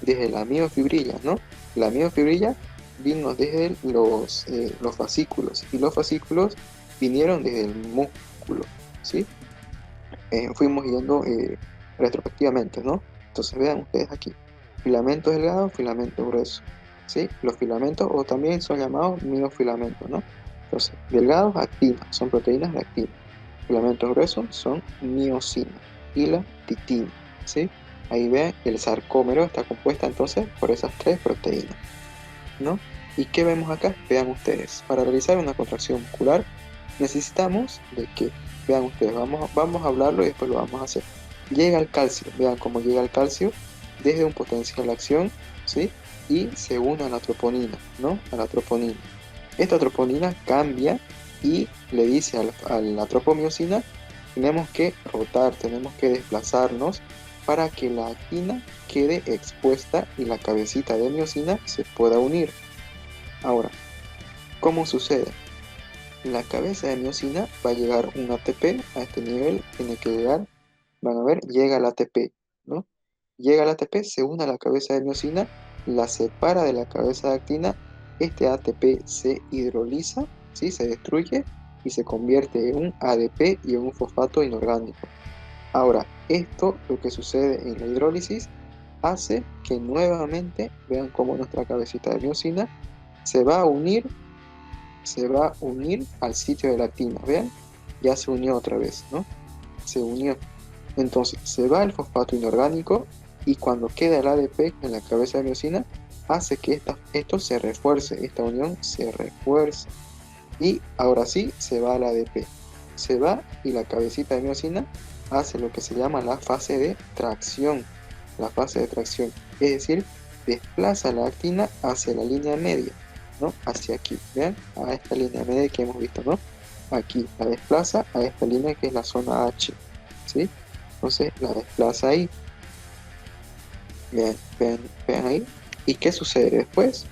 Speaker 1: Desde la miofibrilla, ¿no? La miofibrilla vino desde los fascículos, y los fascículos vinieron desde el músculo, ¿sí? Fuimos yendo retrospectivamente, ¿no? Entonces vean ustedes aquí, filamento delgado, filamento grueso, ¿sí? Los filamentos, o también son llamados miofilamentos, ¿no? Entonces, delgados, actina, son proteínas de actina. Filamentos gruesos son miosina y la titina, ¿sí? Ahí vean, el sarcómero está compuesta entonces por esas tres proteínas, ¿no? ¿Y qué vemos acá? Vean ustedes, para realizar una contracción muscular necesitamos de que, vean ustedes, vamos a hablarlo y después lo vamos a hacer. Llega el calcio, vean cómo llega el calcio desde un potencial de acción, ¿sí? Y se une a la troponina, ¿no? A la troponina. Esta troponina cambia y le dice a la tropomiosina, tenemos que rotar, tenemos que desplazarnos para que la actina quede expuesta y la cabecita de miosina se pueda unir. Ahora, ¿cómo sucede? La cabeza de miosina va a llegar un ATP a este nivel, tiene que llegar, van a ver, llega el ATP, ¿no? Llega el ATP, se une a la cabeza de miosina, la separa de la cabeza de actina, este ATP se hidroliza, ¿sí? Se destruye y se convierte en un ADP y en un fosfato inorgánico. Ahora, esto, lo que sucede en la hidrólisis, hace que nuevamente, vean cómo nuestra cabecita de miosina se va a unir se va a unir al sitio de la actina. Vean, ya se unió otra vez, ¿no? Se unió. Entonces se va el fosfato inorgánico, y cuando queda el ADP en la cabeza de miosina, hace que esto se refuerce, esta unión se refuerce. Y ahora sí se va al ADP. Se va, y la cabecita de miosina hace lo que se llama la fase de tracción. La fase de tracción, es decir, desplaza la actina hacia la línea media, ¿no? Hacia aquí, vean, a esta línea media que hemos visto, ¿no? aquí la desplaza a esta línea que es la zona H, ¿sí? Entonces la desplaza ahí, vean ahí. ¿Y qué sucede después?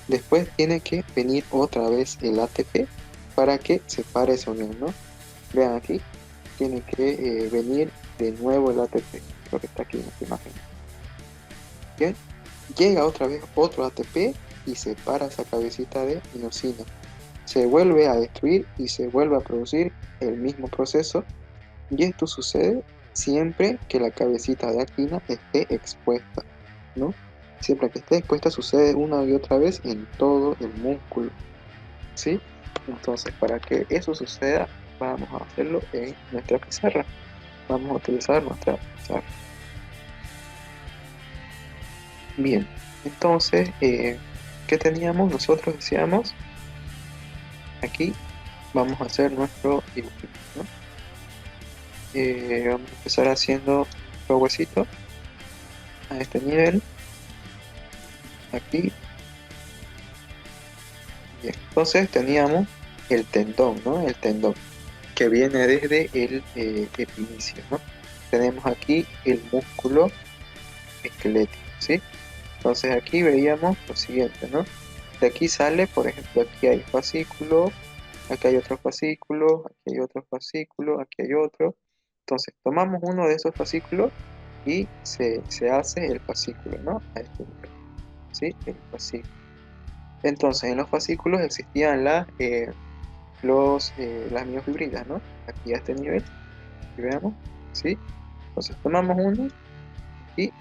Speaker 1: Después tiene que venir otra vez el ATP para que separe esa unión, ¿no? Vean aquí, tiene que venir de nuevo el ATP, lo que está aquí en esta imagen. Bien, llega otra vez otro ATP y separa esa cabecita de miosina. Se vuelve a destruir y se vuelve a producir el mismo proceso, y esto sucede siempre que la cabecita de actina esté expuesta, ¿no? Siempre que esté expuesta sucede una y otra vez en todo el músculo, ¿sí? Entonces, para que eso suceda, vamos a hacerlo en nuestra pizarra. Vamos a utilizar nuestra pizarra. Bien, entonces, ¿qué teníamos? Nosotros decíamos, aquí vamos a hacer nuestro dibujito, ¿no? Vamos a empezar haciendo nuestro huesito a este nivel, aquí. Bien, entonces teníamos el tendón, ¿no? El tendón que viene desde el epinicio, ¿no? Tenemos aquí el músculo esquelético, ¿sí? Entonces aquí veíamos lo siguiente, ¿no? De aquí sale, por ejemplo, aquí hay fascículo, aquí hay otro fascículo, aquí hay otro fascículo, aquí hay otro. Entonces tomamos uno de esos fascículos y se hace el fascículo, ¿no? A este nivel, ¿sí? El fascículo. Entonces en los fascículos existían las miofibrilas, ¿no? Aquí a este nivel, y veamos, ¿sí? Entonces tomamos uno y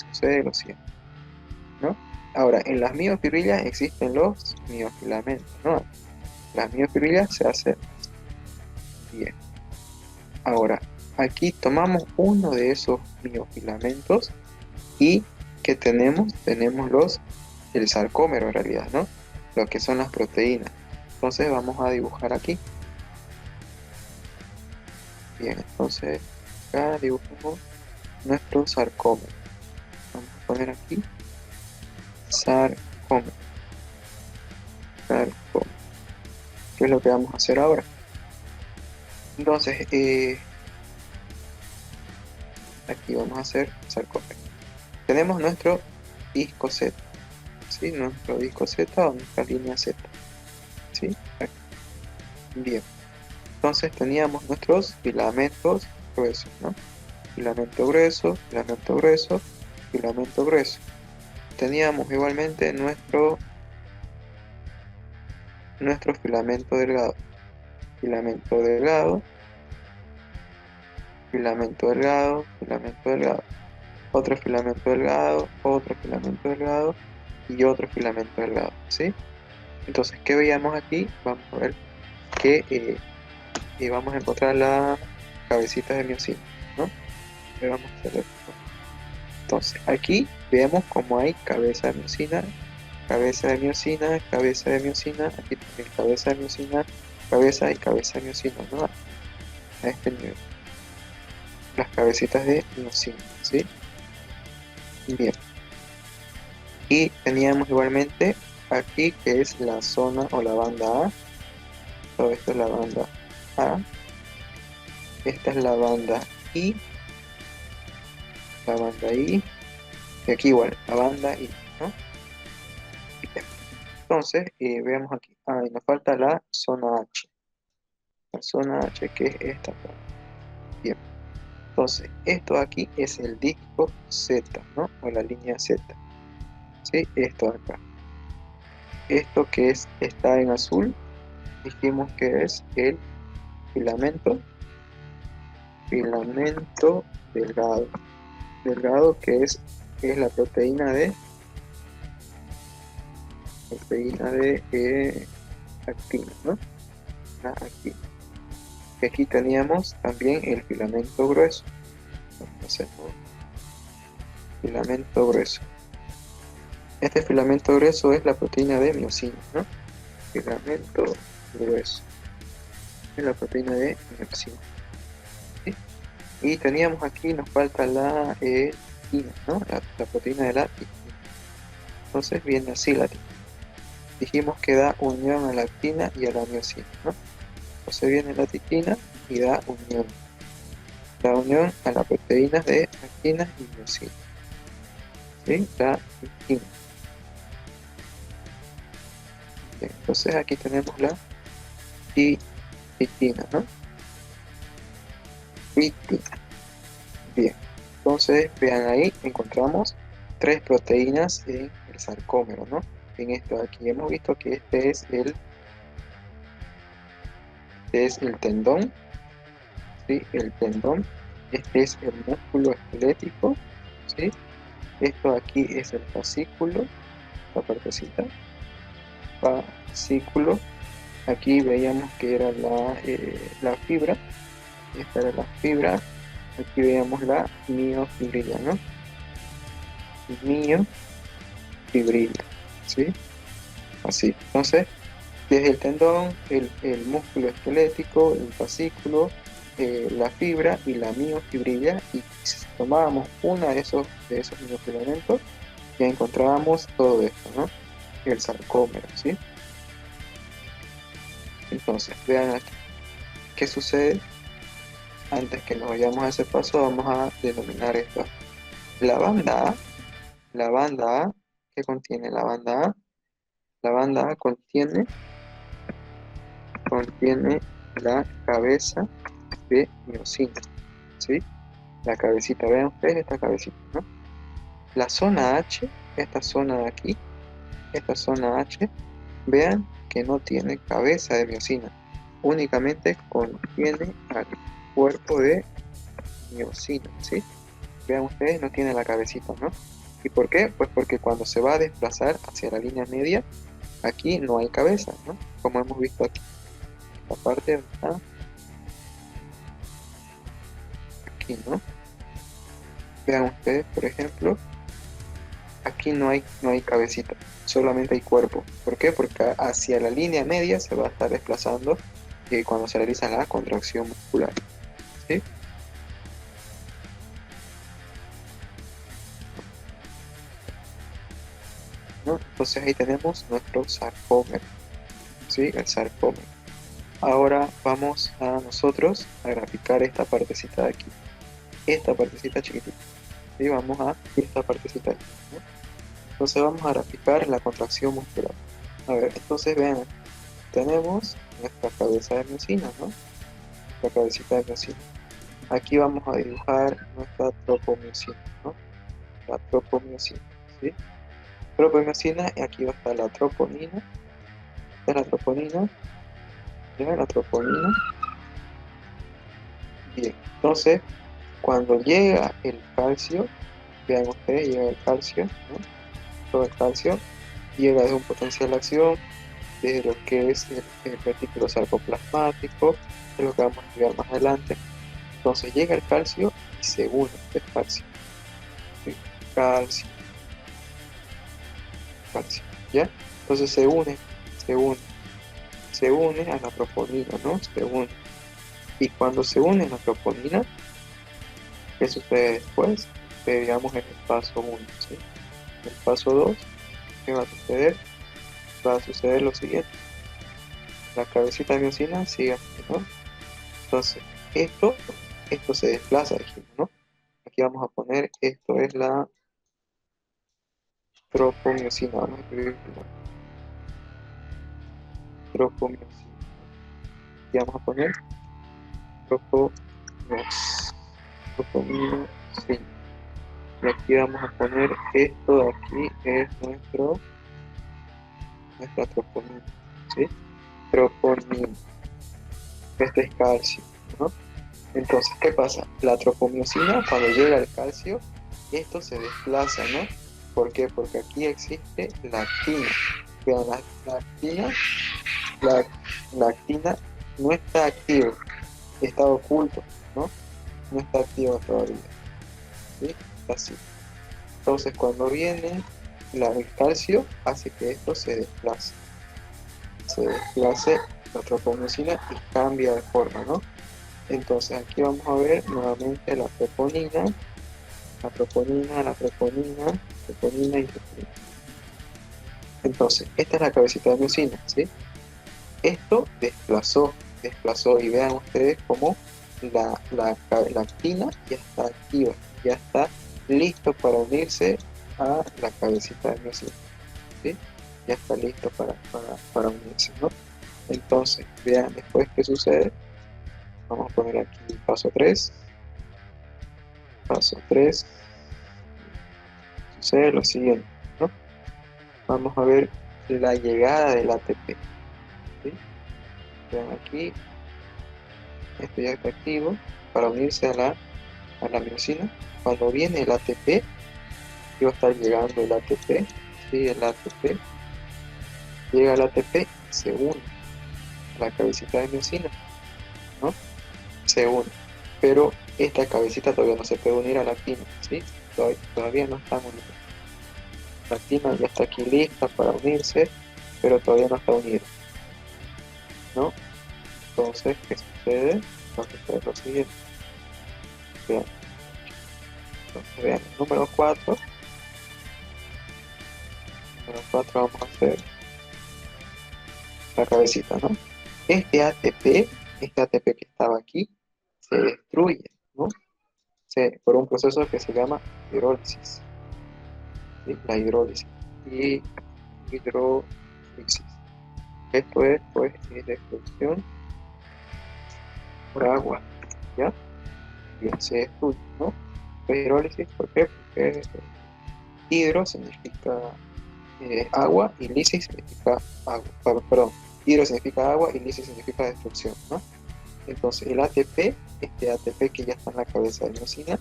Speaker 1: sucede lo siguiente, ¿no? Ahora, en las miofibrillas existen los miofilamentos, ¿no? Las miofibrillas se hacen bien. Ahora, aquí tomamos uno de esos miofilamentos y ¿qué tenemos? Tenemos el sarcómero en realidad, ¿no? Lo que son las proteínas. Entonces vamos a dibujar aquí. Bien, entonces acá dibujamos nuestro sarcómero. Vamos a poner aquí sarcómero. Sarcómero. ¿Qué es lo que vamos a hacer ahora? Entonces, aquí vamos a hacer sarcómero. Tenemos nuestro disco Z, ¿sí? Nuestro disco Z o nuestra línea Z, ¿sí? Aquí. Bien, entonces teníamos nuestros filamentos gruesos, ¿no? Filamento grueso, filamento grueso, filamento grueso. Teníamos igualmente nuestro filamento delgado, filamento delgado, filamento delgado, filamento delgado, otro filamento delgado, otro filamento delgado y otro filamento delgado, ¿sí? Entonces, ¿qué veíamos aquí? Vamos a ver que vamos a encontrar la cabecita de miocina, ¿no? Vamos a hacer esto. Entonces, aquí vemos como hay cabeza de miocina, cabeza de miocina, cabeza de miocina, aquí también cabeza de miocina, cabeza y cabeza de miocina, ¿no? A este nivel. Las cabecitas de miocina, ¿sí? Bien. Y teníamos igualmente aquí que es la zona o la banda A. Todo esto es la banda A. Esta es la banda I. La banda I. Y aquí igual, la banda I, ¿no? Bien. Entonces, veamos aquí. Ah, y nos falta la zona H. La zona H que es esta zona. Bien. Entonces, esto aquí es el disco Z, ¿no? O la línea Z. ¿Sí? Esto acá. Esto que está en azul, dijimos que es el filamento, filamento delgado. Delgado que es la proteína de actina, ¿no? La actina. Y aquí teníamos también el filamento grueso. Hacemos filamento grueso. Este filamento grueso es la proteína de miocina, ¿no? Filamento grueso. Es la proteína de miocina. ¿Sí? Y teníamos aquí, nos falta la tina, ¿no? La proteína de la tina. Entonces viene así la tina. Dijimos que da unión a la actina y a la miocina, ¿no? Entonces viene la titina y da unión a las proteínas de actina y miosina. ¿Sí? La titina. Bien, entonces aquí tenemos la titina, ¿no? Titina. Bien, entonces vean ahí, encontramos 3 proteínas en el sarcómero, ¿no? En esto de aquí hemos visto que este es el tendón, ¿sí? El tendón, este es el músculo esquelético, ¿sí? Esto aquí es el fascículo, esta partecita, fascículo. Aquí veíamos que era la fibra, esta era la fibra. Aquí veíamos la miofibrila, ¿no? Miofibrila, ¿sí? Así. Entonces, desde el tendón, el músculo esquelético, el fascículo, la fibra y la miofibrila, y si tomábamos una de esos miofilamentos, ya encontrábamos todo esto, ¿no? El sarcómero, ¿sí? Entonces, vean aquí, ¿qué sucede? Antes que nos vayamos a ese paso, vamos a denominar esto. La banda A, ¿qué contiene la banda A? La banda A contiene la cabeza de miocina, ¿sí? La cabecita, vean ustedes esta cabecita, ¿no? La zona H, esta zona de aquí, esta zona H, vean que no tiene cabeza de miocina, únicamente contiene al cuerpo de miocina, ¿sí? Vean ustedes, no tiene la cabecita, ¿no? ¿Y por qué? Pues porque cuando se va a desplazar hacia la línea media, aquí no hay cabeza, ¿no? Como hemos visto aquí, esta parte está aquí, ¿no? Vean ustedes, por ejemplo, aquí no hay cabecita, solamente hay cuerpo. ¿Por qué? Porque hacia la línea media se va a estar desplazando cuando se realiza la contracción muscular, ¿sí? ¿No? Entonces ahí tenemos nuestro sarcómero, ¿sí? El sarcómero. Ahora vamos a nosotros a graficar esta partecita de aquí, esta partecita chiquitita, ¿sí? Vamos a esta partecita de aquí, ¿no? Entonces vamos a graficar la contracción muscular. A ver, entonces vean, tenemos nuestra cabeza de miocina, ¿no? La cabecita de miocina. Aquí vamos a dibujar nuestra tropomiocina, ¿no? La tropomiocina, ¿sí? Tropomiocina, y aquí va a estar la troponina. Esta es la troponina, ¿ya? La troponina. Bien, entonces, cuando llega el calcio, vean ustedes, llega el calcio, ¿no? Todo el calcio llega desde un potencial de acción, desde lo que es el retículo sarcoplasmático, es lo que vamos a estudiar más adelante. Entonces llega el calcio y se une el calcio. ¿Sí? Calcio, calcio, ¿ya? Entonces se une, se une a la troponina, ¿no? Se une. Y cuando se une a la troponina, ¿qué sucede después? Digamos en el paso 1, ¿sí? En el paso 2, ¿qué va a suceder? Va a suceder lo siguiente. La cabecita de miocina sigue aquí, ¿no? Entonces, esto se desplaza, dijimos, ¿no? Aquí vamos a poner, esto es la tropomiocina, vamos a escribir tropomiocina. Aquí vamos a poner tropomiocina. Y aquí vamos a poner, esto de aquí es nuestra troponina, ¿sí? Troponina. Este es calcio, ¿no? Entonces, ¿qué pasa? La tropomiocina, cuando llega el calcio, esto se desplaza, ¿no? ¿Por qué? Porque aquí existe la actina. Vean, la actina no está activa, está oculto, ¿no? No está activa todavía, ¿sí? Está así. Entonces, cuando viene el calcio, hace que esto se desplace la tropomiocina y cambia de forma, ¿no? Entonces aquí vamos a ver nuevamente la troponina y troponina. Entonces, esta es la cabecita de miocina, ¿sí? Esto desplazó desplazó, y vean ustedes cómo la actina ya está activa, ya está listo para unirse a la cabecita de miocina, ¿sí? Ya está listo para unirse, ¿no? Entonces, vean después qué sucede. Vamos a poner aquí paso 3. Paso 3. Sucede lo siguiente, ¿no? Vamos a ver la llegada del ATP, ¿sí? Vean aquí, esto ya está activo para unirse a la miocina. Cuando viene el ATP, va a estar llegando el ATP, ¿sí? El ATP, llega el ATP, se une a la cabecita de miocina, ¿no? Se une, pero esta cabecita todavía no se puede unir a la actina, ¿sí? Todavía no están unidos. La actina ya está aquí lista para unirse, pero todavía no está unida, ¿no? Entonces, ¿qué sucede? Entonces, lo siguiente. Vean. Entonces, vean, número 4. Número 4 vamos a hacer la cabecita, ¿no? Este ATP, este ATP que estaba aquí, se destruye, ¿no? Por un proceso que se llama hidrólisis, ¿sí? La hidrólisis. Y hidrólisis. Esto es, pues, es destrucción por agua, ¿ya? Bien, se destruye, ¿no? Hidrólisis, ¿por qué? Porque hidro significa agua y lisis significa agua, perdón, hidro significa agua y lisis significa destrucción, ¿no? Entonces el ATP, este ATP que ya está en la cabeza de miocina,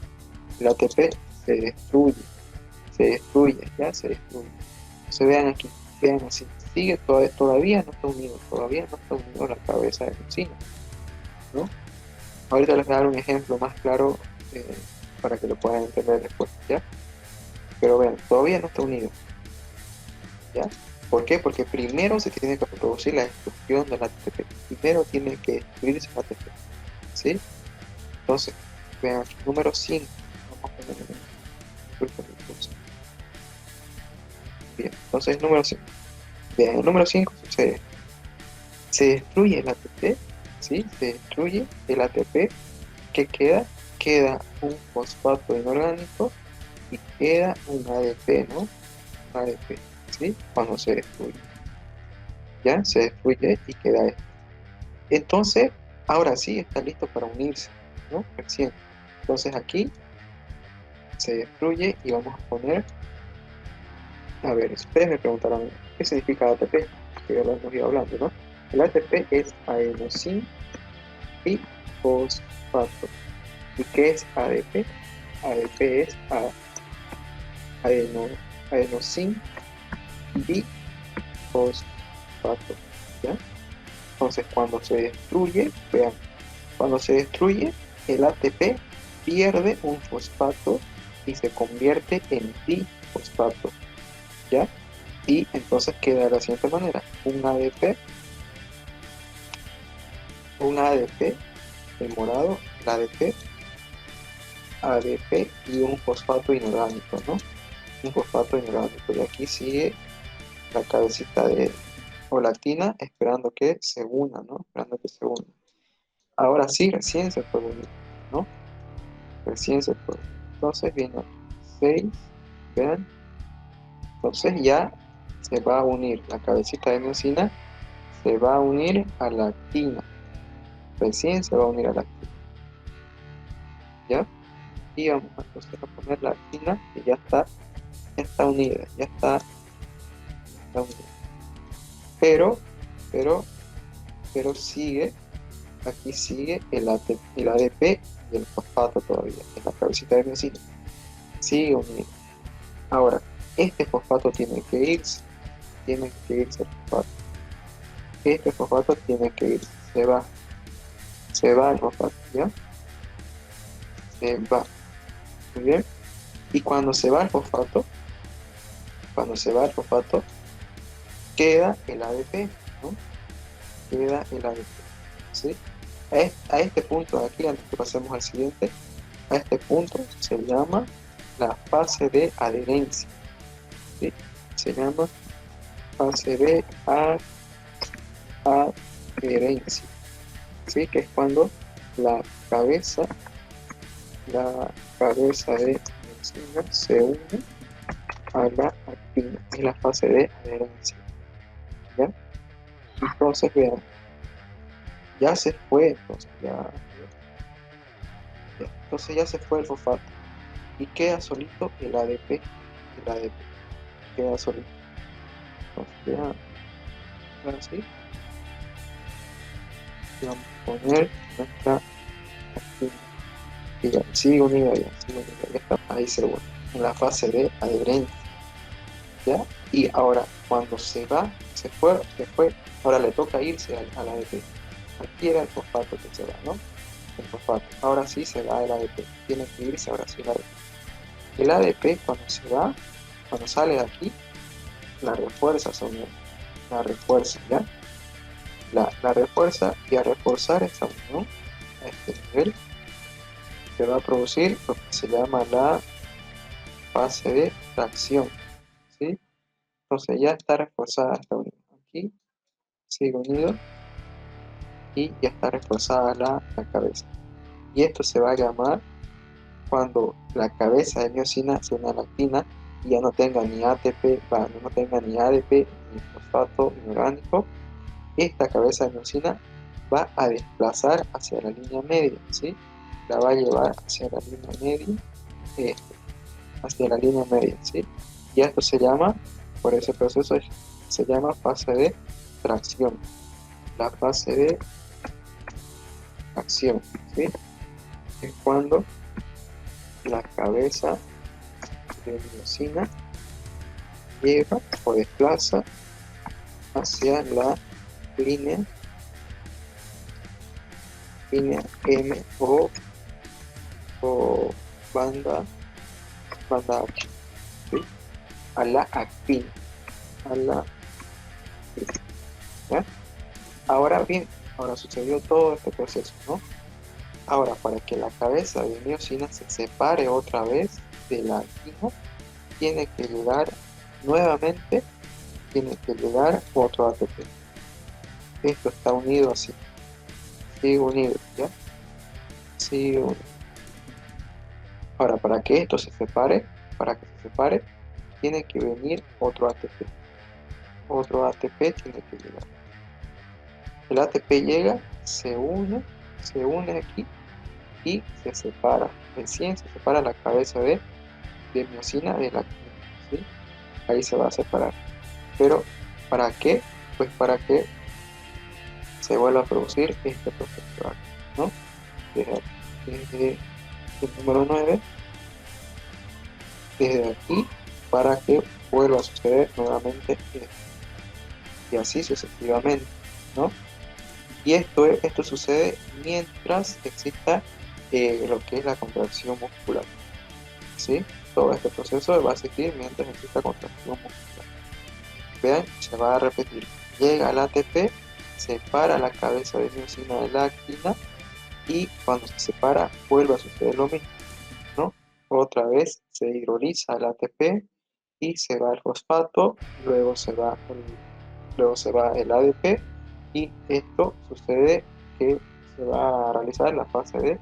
Speaker 1: el ATP se destruye, ya se destruye. Entonces vean aquí, vean así, sigue todavía no está unido a la cabeza de miocina, ¿no? Ahorita les voy a dar un ejemplo más claro para que lo puedan entender después, ¿ya? Pero vean, todavía no está unido, ¿ya? ¿Por qué? Porque primero se tiene que producir la destrucción del ATP. Primero tiene que destruirse el ATP, ¿sí? Entonces, vean aquí, número 5. Vamos a poner bien, entonces número 5. Bien, el número 5 sucede. Se destruye el ATP, ¿sí? Se destruye el ATP. ¿Qué queda? Queda un fosfato inorgánico y queda un ADP, ¿no? Un ADP, ¿sí? Cuando se destruye. Ya se destruye y queda esto. Entonces, ahora sí está listo para unirse, ¿no? Recién. Entonces aquí se destruye y vamos a poner, a ver, ustedes me preguntarán, ¿qué significa ATP? Que ya lo hemos ido hablando, ¿no? El ATP es adenosin trifosfato. ¿Y qué es ADP? ADP es adenosin bifosfato, ¿ya? Entonces cuando se destruye, vean, cuando se destruye, el ATP pierde un fosfato y se convierte en difosfato, ¿ya? Y entonces queda de la siguiente manera, un ADP, el morado, el ADP y un fosfato inorgánico, ¿no? Un fosfato inorgánico. Y aquí sigue la cabecita de actina esperando que se una, ¿no? Esperando que se una. Ahora sí, recién se puede unir, ¿no? Recién se puede unir. Entonces viene 6, vean. Entonces ya se va a unir la cabecita de miocina, se va a unir a la actina. Recién se va a unir a la actina, ¿ya? Y vamos entonces a poner la actina que ya está unida, ya está unida. Pero sigue, aquí sigue el ADP y el fosfato todavía, en la cabecita de miocina. Sigue unido. Ahora, este fosfato tiene que irse el fosfato. Este fosfato tiene que irse, se va el fosfato, ¿ya? Se va, muy bien. Y cuando se va el fosfato, queda el ADP, ¿no? Queda el ADP, ¿sí? A este punto de aquí, antes que pasemos al siguiente, a este punto se llama la fase de adherencia, ¿sí? Se llama fase de adherencia, ¿sí? Que es cuando la cabeza, la cabeza de miosina se une a la actina. Es la fase de adherencia. ¿Ya? Entonces, vean, ya se fue, entonces ya se fue el fosfato y queda solito el ADP, queda solito. Entonces, vean, así, y vamos a poner nuestra actina. Y ya, sigue unida, ya está, ahí se une, en la fase de adherencia. ¿Ya? Y ahora, cuando se fue, ahora le toca irse al ADP. Aquí era el fosfato que se va, ¿no? El fosfato. Ahora sí se va el ADP. Tiene que irse ahora sí el ADP. El ADP cuando se va, cuando sale de aquí, la refuerza esa unión. La refuerza, ¿ya? La refuerza, y a reforzar esa unión a este nivel se va a producir lo que se llama la fase de tracción, ¿sí? Entonces ya está reforzada esta unión. Aquí sigue unido y ya está reforzada la cabeza. Y esto se va a llamar cuando la cabeza de miosina se une a la actina y ya no tenga ni ATP, no tenga ni ADP ni fosfato inorgánico. Esta cabeza de miosina va a desplazar hacia la línea media, ¿sí? La va a llevar hacia la línea media, hacia la línea media, ¿sí? Y esto se llama, por ese proceso se llama fase de tracción. La fase de acción, ¿sí? Es cuando la cabeza de miosina lleva o desplaza hacia la línea M o banda H, ¿sí? A la actina, ¿ya? Ahora bien, ahora sucedió todo este proceso, ¿no? Ahora, para que la cabeza de miosina se separe otra vez de la actina, tiene que llegar nuevamente, tiene que llegar otro ATP. Esto está unido así, sigue unido, ¿ya? Sigue unido. Ahora, para que esto se separe, tiene que venir otro ATP. Otro ATP tiene que llegar. El ATP llega, se une aquí y se separa. Recién se separa la cabeza de miosina de la actina, ¿sí? Ahí se va a separar. Pero, ¿para qué? Pues para que se vuelva a producir este proceso, ¿no? Desde el número 9, desde aquí, para que vuelva a suceder nuevamente esto. Y así sucesivamente, ¿no? Y esto sucede mientras exista lo que es la contracción muscular, ¿sí? Todo este proceso va a existir mientras exista contracción muscular. Vean, se va a repetir. Llega al ATP, separa la cabeza de miosina de la actina y cuando se separa vuelve a suceder lo mismo, ¿no? Otra vez se hidroliza el ATP y se va el fosfato, luego se va el ADP y esto sucede que se va a realizar la fase de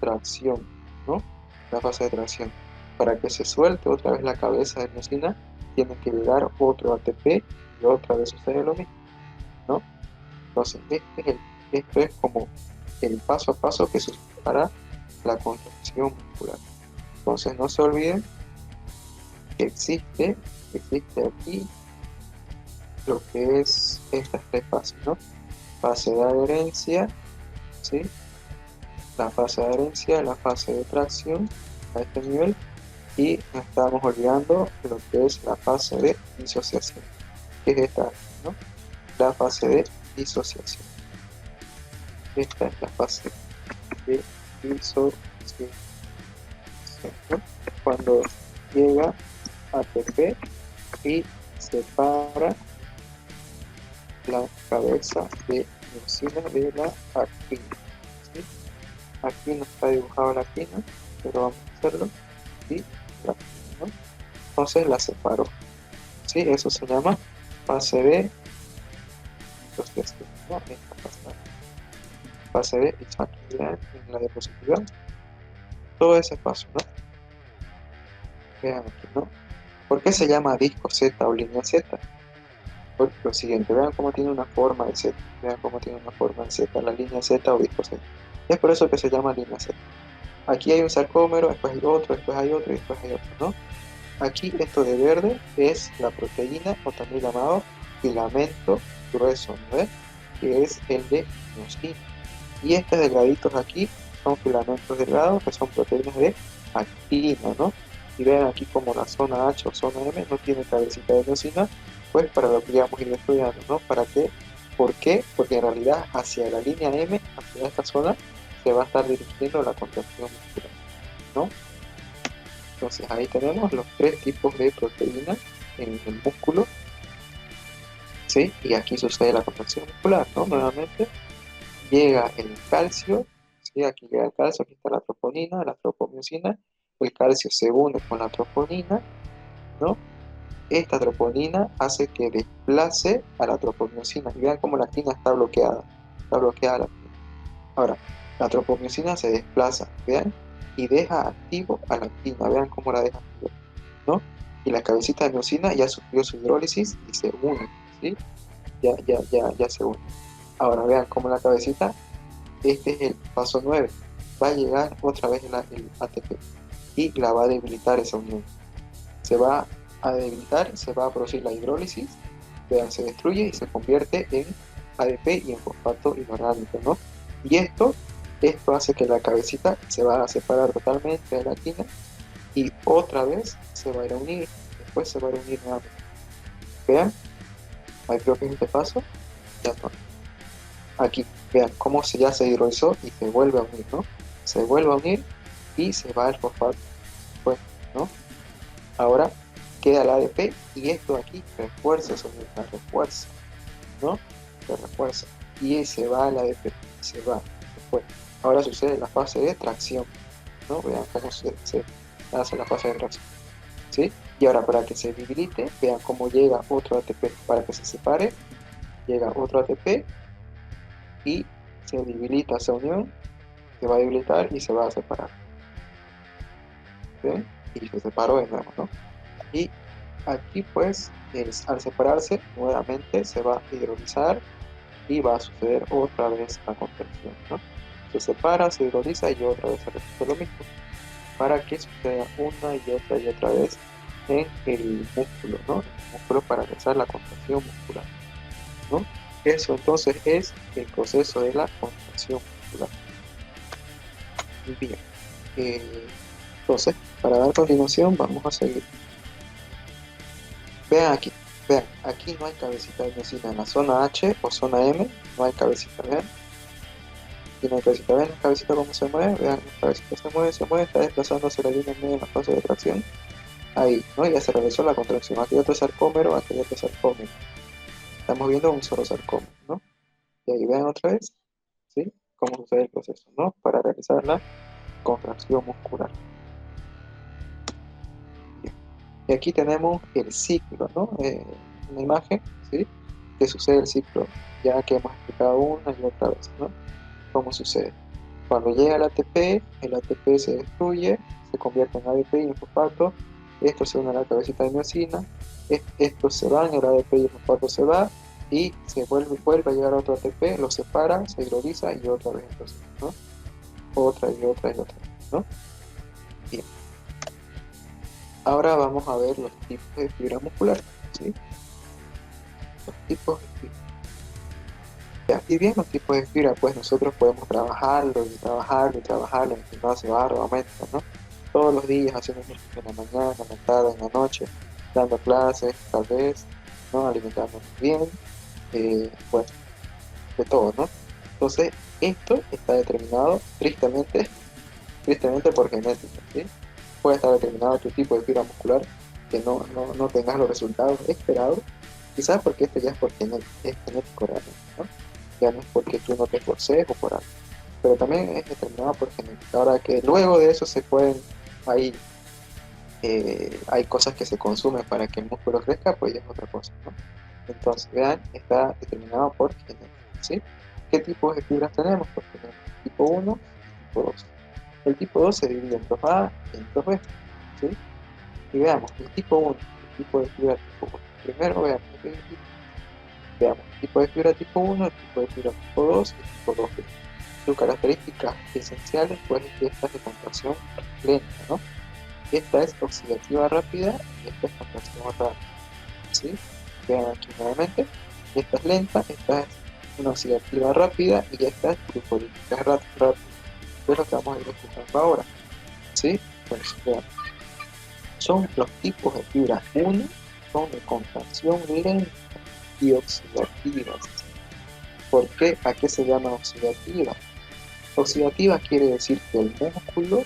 Speaker 1: tracción, ¿no? La fase de tracción. Para que se suelte otra vez la cabeza de miosina, tiene que llegar otro ATP y otra vez sucede lo mismo, ¿no? Entonces, esto es como el paso a paso que se usa para la contracción muscular. Entonces, no se olviden que existe aquí lo que es estas tres fases, ¿no? Fase de adherencia, ¿sí? La fase de adherencia, la fase de tracción a este nivel y nos estamos olvidando lo que es la fase de disociación, que es esta, ¿no? La fase de disociación. Esta es la fase de disociación, ¿no? Cuando llega ATP y separa la cabeza de miosina de la actina, ¿sí? Aquí no está dibujado la actina, pero vamos a hacerlo y la actina, ¿no? Entonces la separo, ¿sí? Eso se llama fase de disociación, ¿no? Esta fase de expansión. Vean en la diapositiva todo ese paso, ¿no? Vean aquí, ¿no? ¿Por qué se llama disco Z o línea Z? Por lo siguiente, vean cómo tiene una forma de Z, vean cómo tiene una forma de Z, la línea Z o disco Z. Es por eso que se llama línea Z. Aquí hay un sarcómero, después hay otro, después hay otro y después hay otro, ¿no? Aquí esto de verde es la proteína o también llamado filamento grueso, ¿no ves? Que es el de miosina. Y estos delgaditos aquí son filamentos delgados que son proteínas de actina, ¿no? Y vean aquí como la zona H o zona M no tiene cabecita de miosina, pues para lo que ya vamos a ir estudiando, ¿no? ¿Para qué? ¿Por qué? Porque en realidad hacia la línea M, hacia esta zona, se va a estar dirigiendo la contracción muscular, ¿no? Entonces ahí tenemos los tres tipos de proteínas en el músculo, ¿sí? Y aquí sucede la contracción muscular, ¿no? Nuevamente llega el calcio, ¿sí? Aquí llega el calcio, aquí está la troponina, la tropomiosina, el calcio se une con la troponina, ¿no? Esta troponina hace que desplace a la tropomiosina, y vean cómo la actina está bloqueada la actina. Ahora, la tropomiosina se desplaza, vean, y deja activo a la actina, vean cómo la deja activa, ¿no? Y la cabecita de miosina ya sufrió su hidrólisis y se une, ¿sí? Ya se une. Ahora vean cómo la cabecita, este es el paso 9, va a llegar otra vez el ATP y la va a debilitar esa unión. Se va a debilitar, se va a producir la hidrólisis, vean, se destruye y se convierte en ADP y en fosfato inorgánico, ¿no? Y esto hace que la cabecita se va a separar totalmente de la actina y otra vez se va a ir a unir, después se va a ir a unir nuevamente. Vean, ahí creo que es este paso, ya no. Aquí, vean cómo ya se hidrolizó y se vuelve a unir, ¿no? Se vuelve a unir y se va el fosfato, pues, ¿no? Ahora queda el ADP y esto aquí refuerza sobre la refuerza, ¿no? Se refuerza y se va el ADP, se va después. Ahora sucede la fase de tracción, ¿no? Vean cómo se hace la fase de tracción, ¿sí? Y ahora para que se debilite, vean cómo llega otro ATP, para que se separe, llega otro ATP y se debilita esa unión, se va a debilitar y se va a separar, ¿sí? Y se separó de nuevo, ¿no? Y aquí pues al separarse nuevamente se va a hidrolizar y va a suceder otra vez la contracción, ¿no? Se separa, se hidroliza y otra vez se repite lo mismo para que suceda una y otra vez en el músculo, ¿no? El músculo para realizar la contracción muscular, ¿no? Eso entonces es el proceso de la contracción muscular. Bien, entonces para dar continuación vamos a seguir. Vean aquí, vean, aquí no hay cabecita de miosina, en la zona H o zona M no hay cabecita, vean. Aquí no hay cabecita, vean la cabecita cómo se mueve, vean, la cabecita se mueve, está desplazándose la línea media en la fase de tracción. Ahí, ¿no? Ya se realizó la contracción. Aquí hay otro sarcómero, aquí hay otro sarcómero. Estamos viendo un solo sarcómero, ¿no? Y ahí vean otra vez, ¿sí? Cómo sucede el proceso, ¿no? Para realizar la contracción muscular. Bien. Y aquí tenemos el ciclo, ¿no? Una imagen, ¿sí? Que sucede el ciclo, ya que hemos explicado una y otra vez, ¿no? Cómo sucede. Cuando llega el ATP se destruye, se convierte en ADP y en fosfato, esto se une a la cabecita de miosina, estos se van, el ADP y el fosfato se va, y se vuelve a llegar a otro ATP, lo separa, se hidroliza y otra vez entonces, ¿no? Otra y otra y otra, ¿no? Bien. Ahora vamos a ver los tipos de fibra muscular, ¿sí? Los tipos de fibra. Y bien, los tipos de fibra, pues nosotros podemos trabajarlo y trabajarlo y trabajarlo en el gimnasio arduamente, ¿no? Todos los días haciendo ejercicio en la mañana, en la tarde, en la noche, dando clases, tal vez, ¿no? Alimentándonos bien, bueno, de todo, ¿no? Entonces, esto está determinado tristemente por genética, ¿sí? Puede estar determinado tu tipo de fibra muscular que no tengas los resultados esperados, quizás porque esto ya es es genético realmente, ¿no? Ya no es porque tú no te esforces o por algo, pero también es determinado por genética. Ahora que luego de eso se pueden, hay, hay cosas que se consumen para que el músculo crezca, pues ya es otra cosa, ¿no? Entonces, vean, está determinado por genética, ¿sí? ¿Qué tipos de fibras tenemos? Pues tenemos tipo 1 y tipo 2. El tipo 2 se divide en 2A y en 2B, ¿sí? Y veamos, el tipo 1, el tipo de fibra tipo 1. Primero veamos el tipo de fibra tipo 1, el tipo de fibra tipo 2 y el tipo 2B. Sus características esenciales, pues, es que esta es de contracción lenta, ¿no? Esta es oxidativa rápida y esta es contracción rápida, ¿sí? Vean aquí nuevamente, esta es lenta, esta es una oxidativa rápida y esta es glucolítica rápida. Es lo que vamos a ir explicando ahora, ¿sí? Pues vean, son los tipos de fibra 1, son de contracción lenta y oxidativas. ¿Por qué? ¿A qué se llama oxidativa? Oxidativa quiere decir que el músculo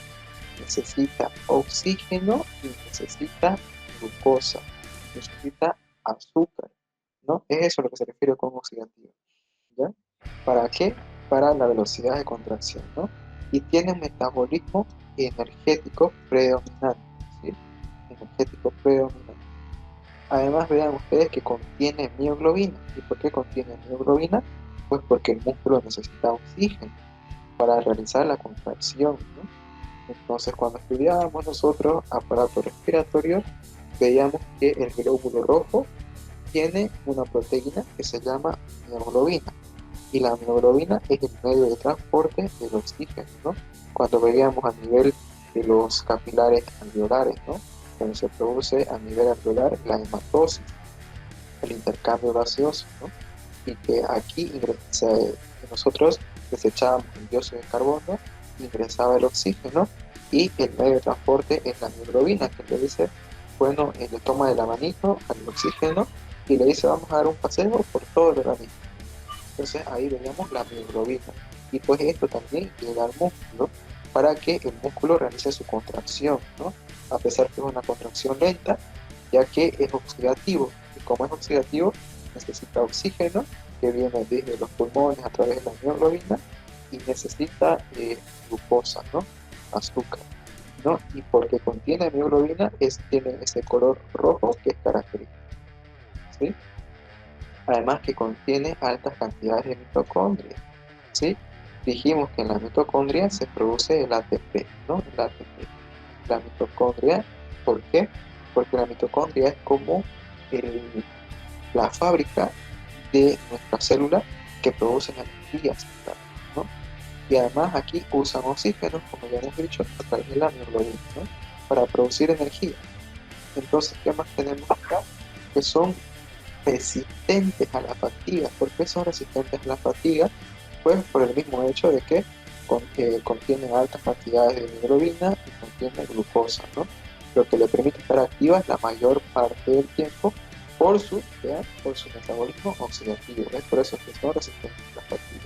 Speaker 1: necesita oxígeno y necesita glucosa, necesita azúcar, ¿no? Es eso a lo que se refiere con oxidativa, ¿ya? ¿Para qué? Para la velocidad de contracción, ¿no? Y tiene un metabolismo energético predominante, ¿sí? Energético predominante. Además, vean ustedes que contiene mioglobina. ¿Y por qué contiene mioglobina? Pues porque el músculo necesita oxígeno para realizar la contracción, ¿no? Entonces, cuando estudiábamos nosotros aparato respiratorio, veíamos que el glóbulo rojo tiene una proteína que se llama mioglobina. Y la mioglobina es el medio de transporte del oxígeno, ¿no? Cuando veíamos a nivel de los capilares alveolares, ¿no? Cuando se produce a nivel alveolar la hematosis, el intercambio gaseoso, ¿no? Y que aquí nosotros desechábamos el dióxido de carbono, ingresaba el oxígeno y el medio de transporte es la mioglobina, que le dice, bueno, le toma del abanico al oxígeno y le dice, vamos a dar un paseo por todo el organismo. Entonces ahí veíamos la mioglobina. Y pues esto también llega al músculo para que el músculo realice su contracción, ¿no? A pesar que es una contracción lenta, ya que es oxidativo. Y como es oxidativo, necesita oxígeno que viene desde los pulmones a través de la mioglobina y necesita glucosa, ¿no? Azúcar, ¿no? Y porque contiene mioglobina, tiene ese color rojo que es característico, ¿sí? Además que contiene altas cantidades de mitocondrias, ¿sí? Dijimos que en la mitocondria se produce el ATP, ¿no? El ATP. La mitocondria, ¿por qué? Porque la mitocondria es como la fábrica de nuestras células que producen energía celular, ¿no? Y además aquí usan oxígeno, como ya hemos dicho, a través de la mioglobina, ¿no? Para producir energía. Entonces, ¿qué más tenemos acá? Que son resistentes a la fatiga. ¿Por qué son resistentes a la fatiga? Pues por el mismo hecho de que contienen altas cantidades de hemoglobina y contienen glucosa, ¿no? Lo que le permite estar activas la mayor parte del tiempo por su metabolismo oxidativo. Es por eso que son resistentes a la fatiga.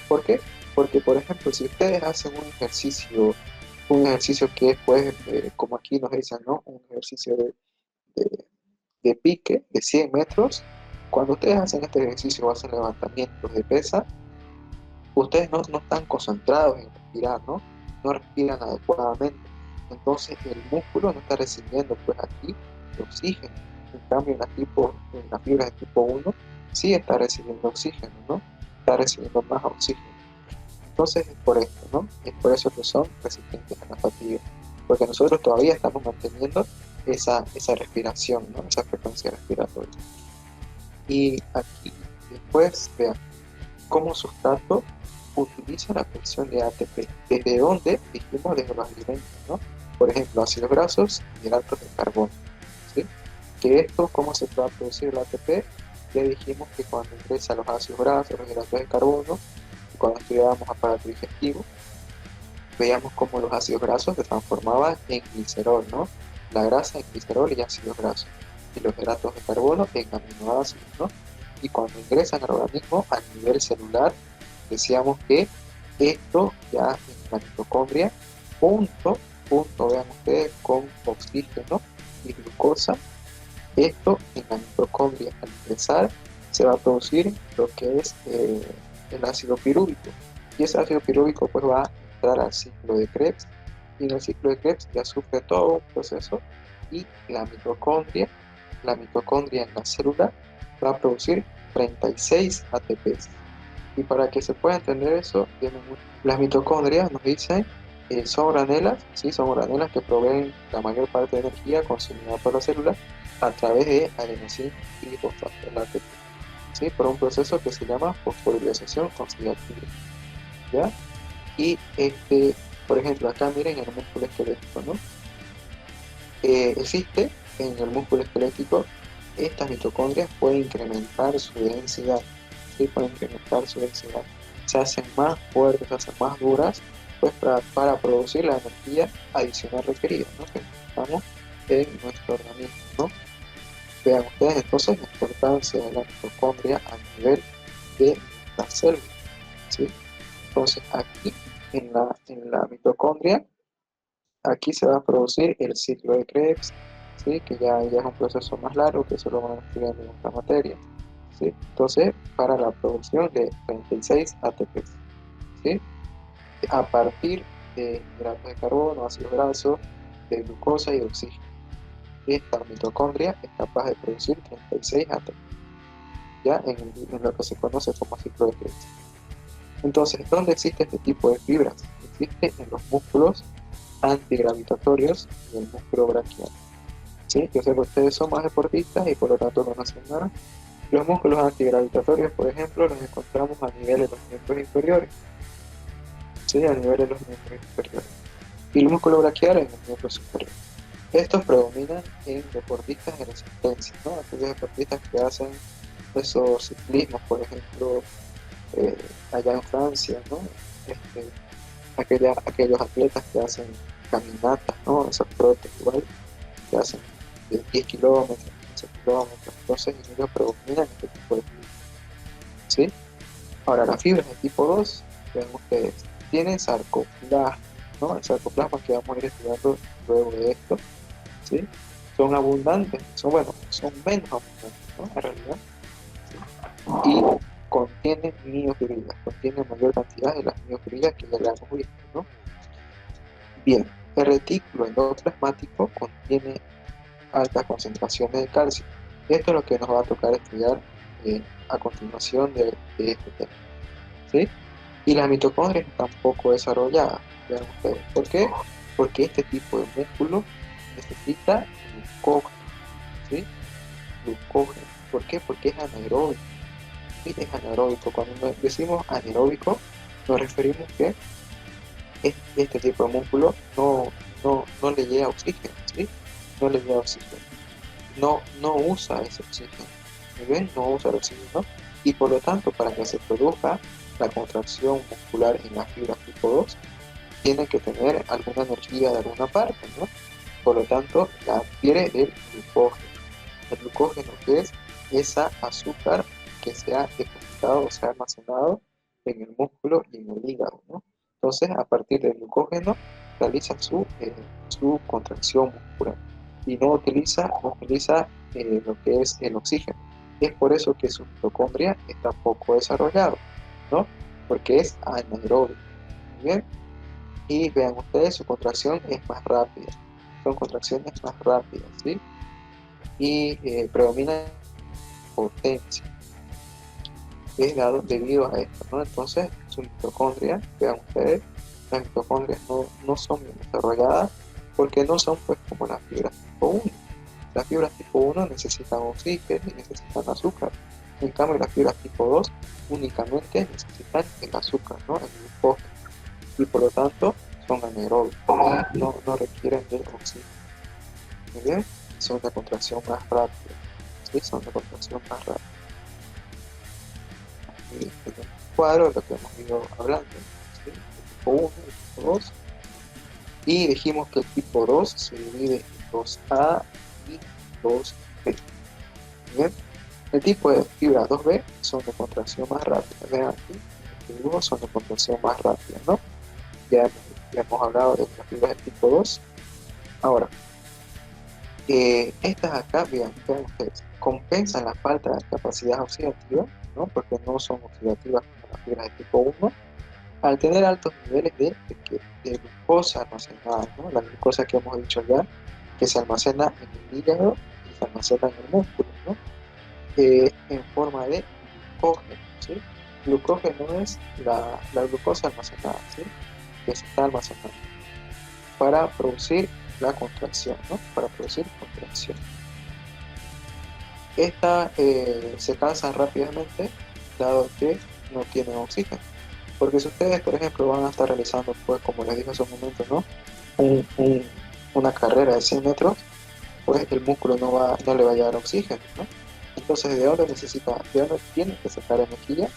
Speaker 1: ¿Por qué? Porque, por ejemplo, si ustedes hacen un ejercicio que es, pues, como aquí nos dicen, ¿no? Un ejercicio de de pique de 100 metros, cuando ustedes hacen este ejercicio o hacen levantamientos de pesa, ustedes no están concentrados en respirar, ¿no? No respiran adecuadamente. Entonces el músculo no está recibiendo pues aquí el oxígeno. En cambio en las fibras de tipo 1 sí está recibiendo oxígeno, ¿no? Está recibiendo más oxígeno. Entonces es por esto, ¿no? Es por eso que son resistentes a la fatiga. Porque nosotros todavía estamos manteniendo esa respiración, ¿no? Esa frecuencia respiratoria. Y aquí después vean cómo sustrato utiliza la función de ATP. ¿Desde dónde? Dijimos desde los alimentos, ¿no? Por ejemplo, ácidos grasos y hidratos de carbono, ¿sí? Que esto, ¿cómo se va a producir el ATP? Ya dijimos que cuando ingresa los ácidos grasos, los hidratos de carbono, y cuando estudiábamos aparato digestivo, veíamos cómo los ácidos grasos se transformaban en glicerol, ¿no? La grasa en glicerol y ácidos grasos, y los hidratos de carbono en aminoácidos, ¿no? Y cuando ingresan al organismo a nivel celular, decíamos que esto ya en la mitocondria, vean ustedes, con oxígeno y glucosa, esto en la mitocondria al ingresar se va a producir lo que es el ácido pirúvico. Y ese ácido pirúvico pues va a entrar al ciclo de Krebs y en el ciclo de Krebs ya sufre todo un proceso y la mitocondria en la célula va a producir 36 ATPs. Y para que se pueda entender eso, las mitocondrias nos dicen son granelas, ¿sí? Son granelas que proveen la mayor parte de energía consumida por la célula a través de adenosina trifosfato, el ATP, ¿sí? Por un proceso que se llama fosforilación oxidativa, ¿ya? Y por ejemplo, acá miren el músculo esquelético, ¿no? Existe en el músculo esquelético, estas mitocondrias pueden incrementar su densidad, ¿sí? Pueden incrementar su densidad, se hacen más fuertes, se hacen más duras, pues para producir la energía adicional requerida, ¿no? Que necesitamos en nuestro organismo, ¿no? Vean ustedes entonces la importancia de la mitocondria a nivel de la célula, ¿sí? Entonces aquí en la mitocondria, aquí se va a producir el ciclo de Krebs, ¿sí? Que ya es un proceso más largo que eso lo vamos a estudiar en otra materia, ¿sí? Entonces, para la producción de 36 ATP, ¿sí? A partir de hidratos de carbono, ácidos grasos, de glucosa y de oxígeno. Esta mitocondria es capaz de producir 36 ATP, ya en lo que se conoce como ciclo de Krebs. Entonces, ¿dónde existe este tipo de fibras? Existe en los músculos antigravitatorios y el músculo braquial. ¿Sí? Yo sé que ustedes son más deportistas y por lo tanto conocen más. Los músculos antigravitatorios, por ejemplo, los encontramos a nivel de los miembros inferiores. ¿Sí? A nivel de los miembros inferiores. Y el músculo braquial en el miembro superior. Estos predominan en deportistas de resistencia, ¿no? Aquellos deportistas que hacen esos ciclismos, por ejemplo, allá en Francia, ¿no? Este, aquellos atletas que hacen caminatas, ¿no? Esos trotes igual, que hacen de 10 kilómetros, 15 kilómetros, entonces ellos predominan este tipo de fibras, ¿sí? Ahora, las fibras de tipo 2, vean ustedes, tienen sarcoplasma, ¿no? El sarcoplasma que vamos a ir estudiando luego de esto, ¿sí? Son abundantes, son menos abundantes, ¿no? En realidad, ¿sí? Y contienen miofibrillas, contienen mayor cantidad de las miofibrillas que ya le hemos visto, ¿no? Bien, el retículo endoplasmático contiene altas concentraciones de calcio. Esto es lo que nos va a tocar estudiar a continuación de este tema, ¿sí? Y las mitocondrias están poco desarrolladas, vean ustedes. ¿Por qué? Porque este tipo de músculo necesita glucógeno, ¿sí? Glucógeno. ¿Por qué? Porque es anaeróbico. ¿Sí? Es anaeróbico. Cuando decimos anaeróbico, nos referimos que este tipo de músculo no le llega oxígeno, ¿sí? No le llega oxígeno. No usa ese oxígeno. ¿Me ven? No usa el oxígeno. Y por lo tanto, para que se produzca la contracción muscular en las fibras tipo 2, tiene que tener alguna energía de alguna parte, ¿no? Por lo tanto, la adquiere el glucógeno. El glucógeno, que es esa azúcar que se ha depositado o se ha almacenado en el músculo y en el hígado, ¿no? Entonces, a partir del glucógeno, realiza su contracción muscular y no utiliza lo que es el oxígeno. Es por eso que su mitocondria está poco desarrollado, ¿no? Porque es anaeróbico. Muy bien. Y vean ustedes, su contracción es más rápida. Son contracciones más rápidas, ¿sí? Y predomina potencia. Es debido a esto, ¿no? Entonces, su mitocondria, vean ustedes, las mitocondrias no son bien desarrolladas porque no son pues como las fibras tipo 1. Las fibras tipo 1 necesitan oxígeno y necesitan azúcar. En cambio, las fibras tipo 2 únicamente necesitan el azúcar, ¿no? El glucógeno. Y por lo tanto son anaeróbicos, no requieren de oxígeno. Muy bien, son de contracción más rápida. ¿Sí? Son de contracción más rápida. Y este es el cuadro de lo que hemos ido hablando, ¿sí? El tipo 1 y el tipo 2. Y dijimos que el tipo 2 se divide en 2A y 2B. Bien, el tipo de fibra 2B son de contracción más rápida. Vean aquí, los dibujos son de contracción más rápida, ¿no? Ya hemos hablado de las fibras de tipo 2. Ahora, estas acá, vean ustedes, compensan la falta de capacidad oxidativa, ¿no? Porque no son oxidativas como las fibras de tipo 1, al tener altos niveles de glucosa almacenada, ¿no? La glucosa que hemos dicho ya, que se almacena en el hígado y se almacena en el músculo, ¿no? En forma de glucógeno, ¿sí? Glucógeno es la glucosa almacenada, ¿sí? Que se está almacenando para producir la contracción, ¿no? Para producir contracción. Esta se cansa rápidamente dado que no tienen oxígeno. Porque si ustedes, por ejemplo, van a estar realizando, pues como les dije hace un momento, ¿no? Un- un- una carrera de 100 metros, pues el músculo no le va a llevar oxígeno, ¿no? Entonces, de dónde tiene que sacar energía?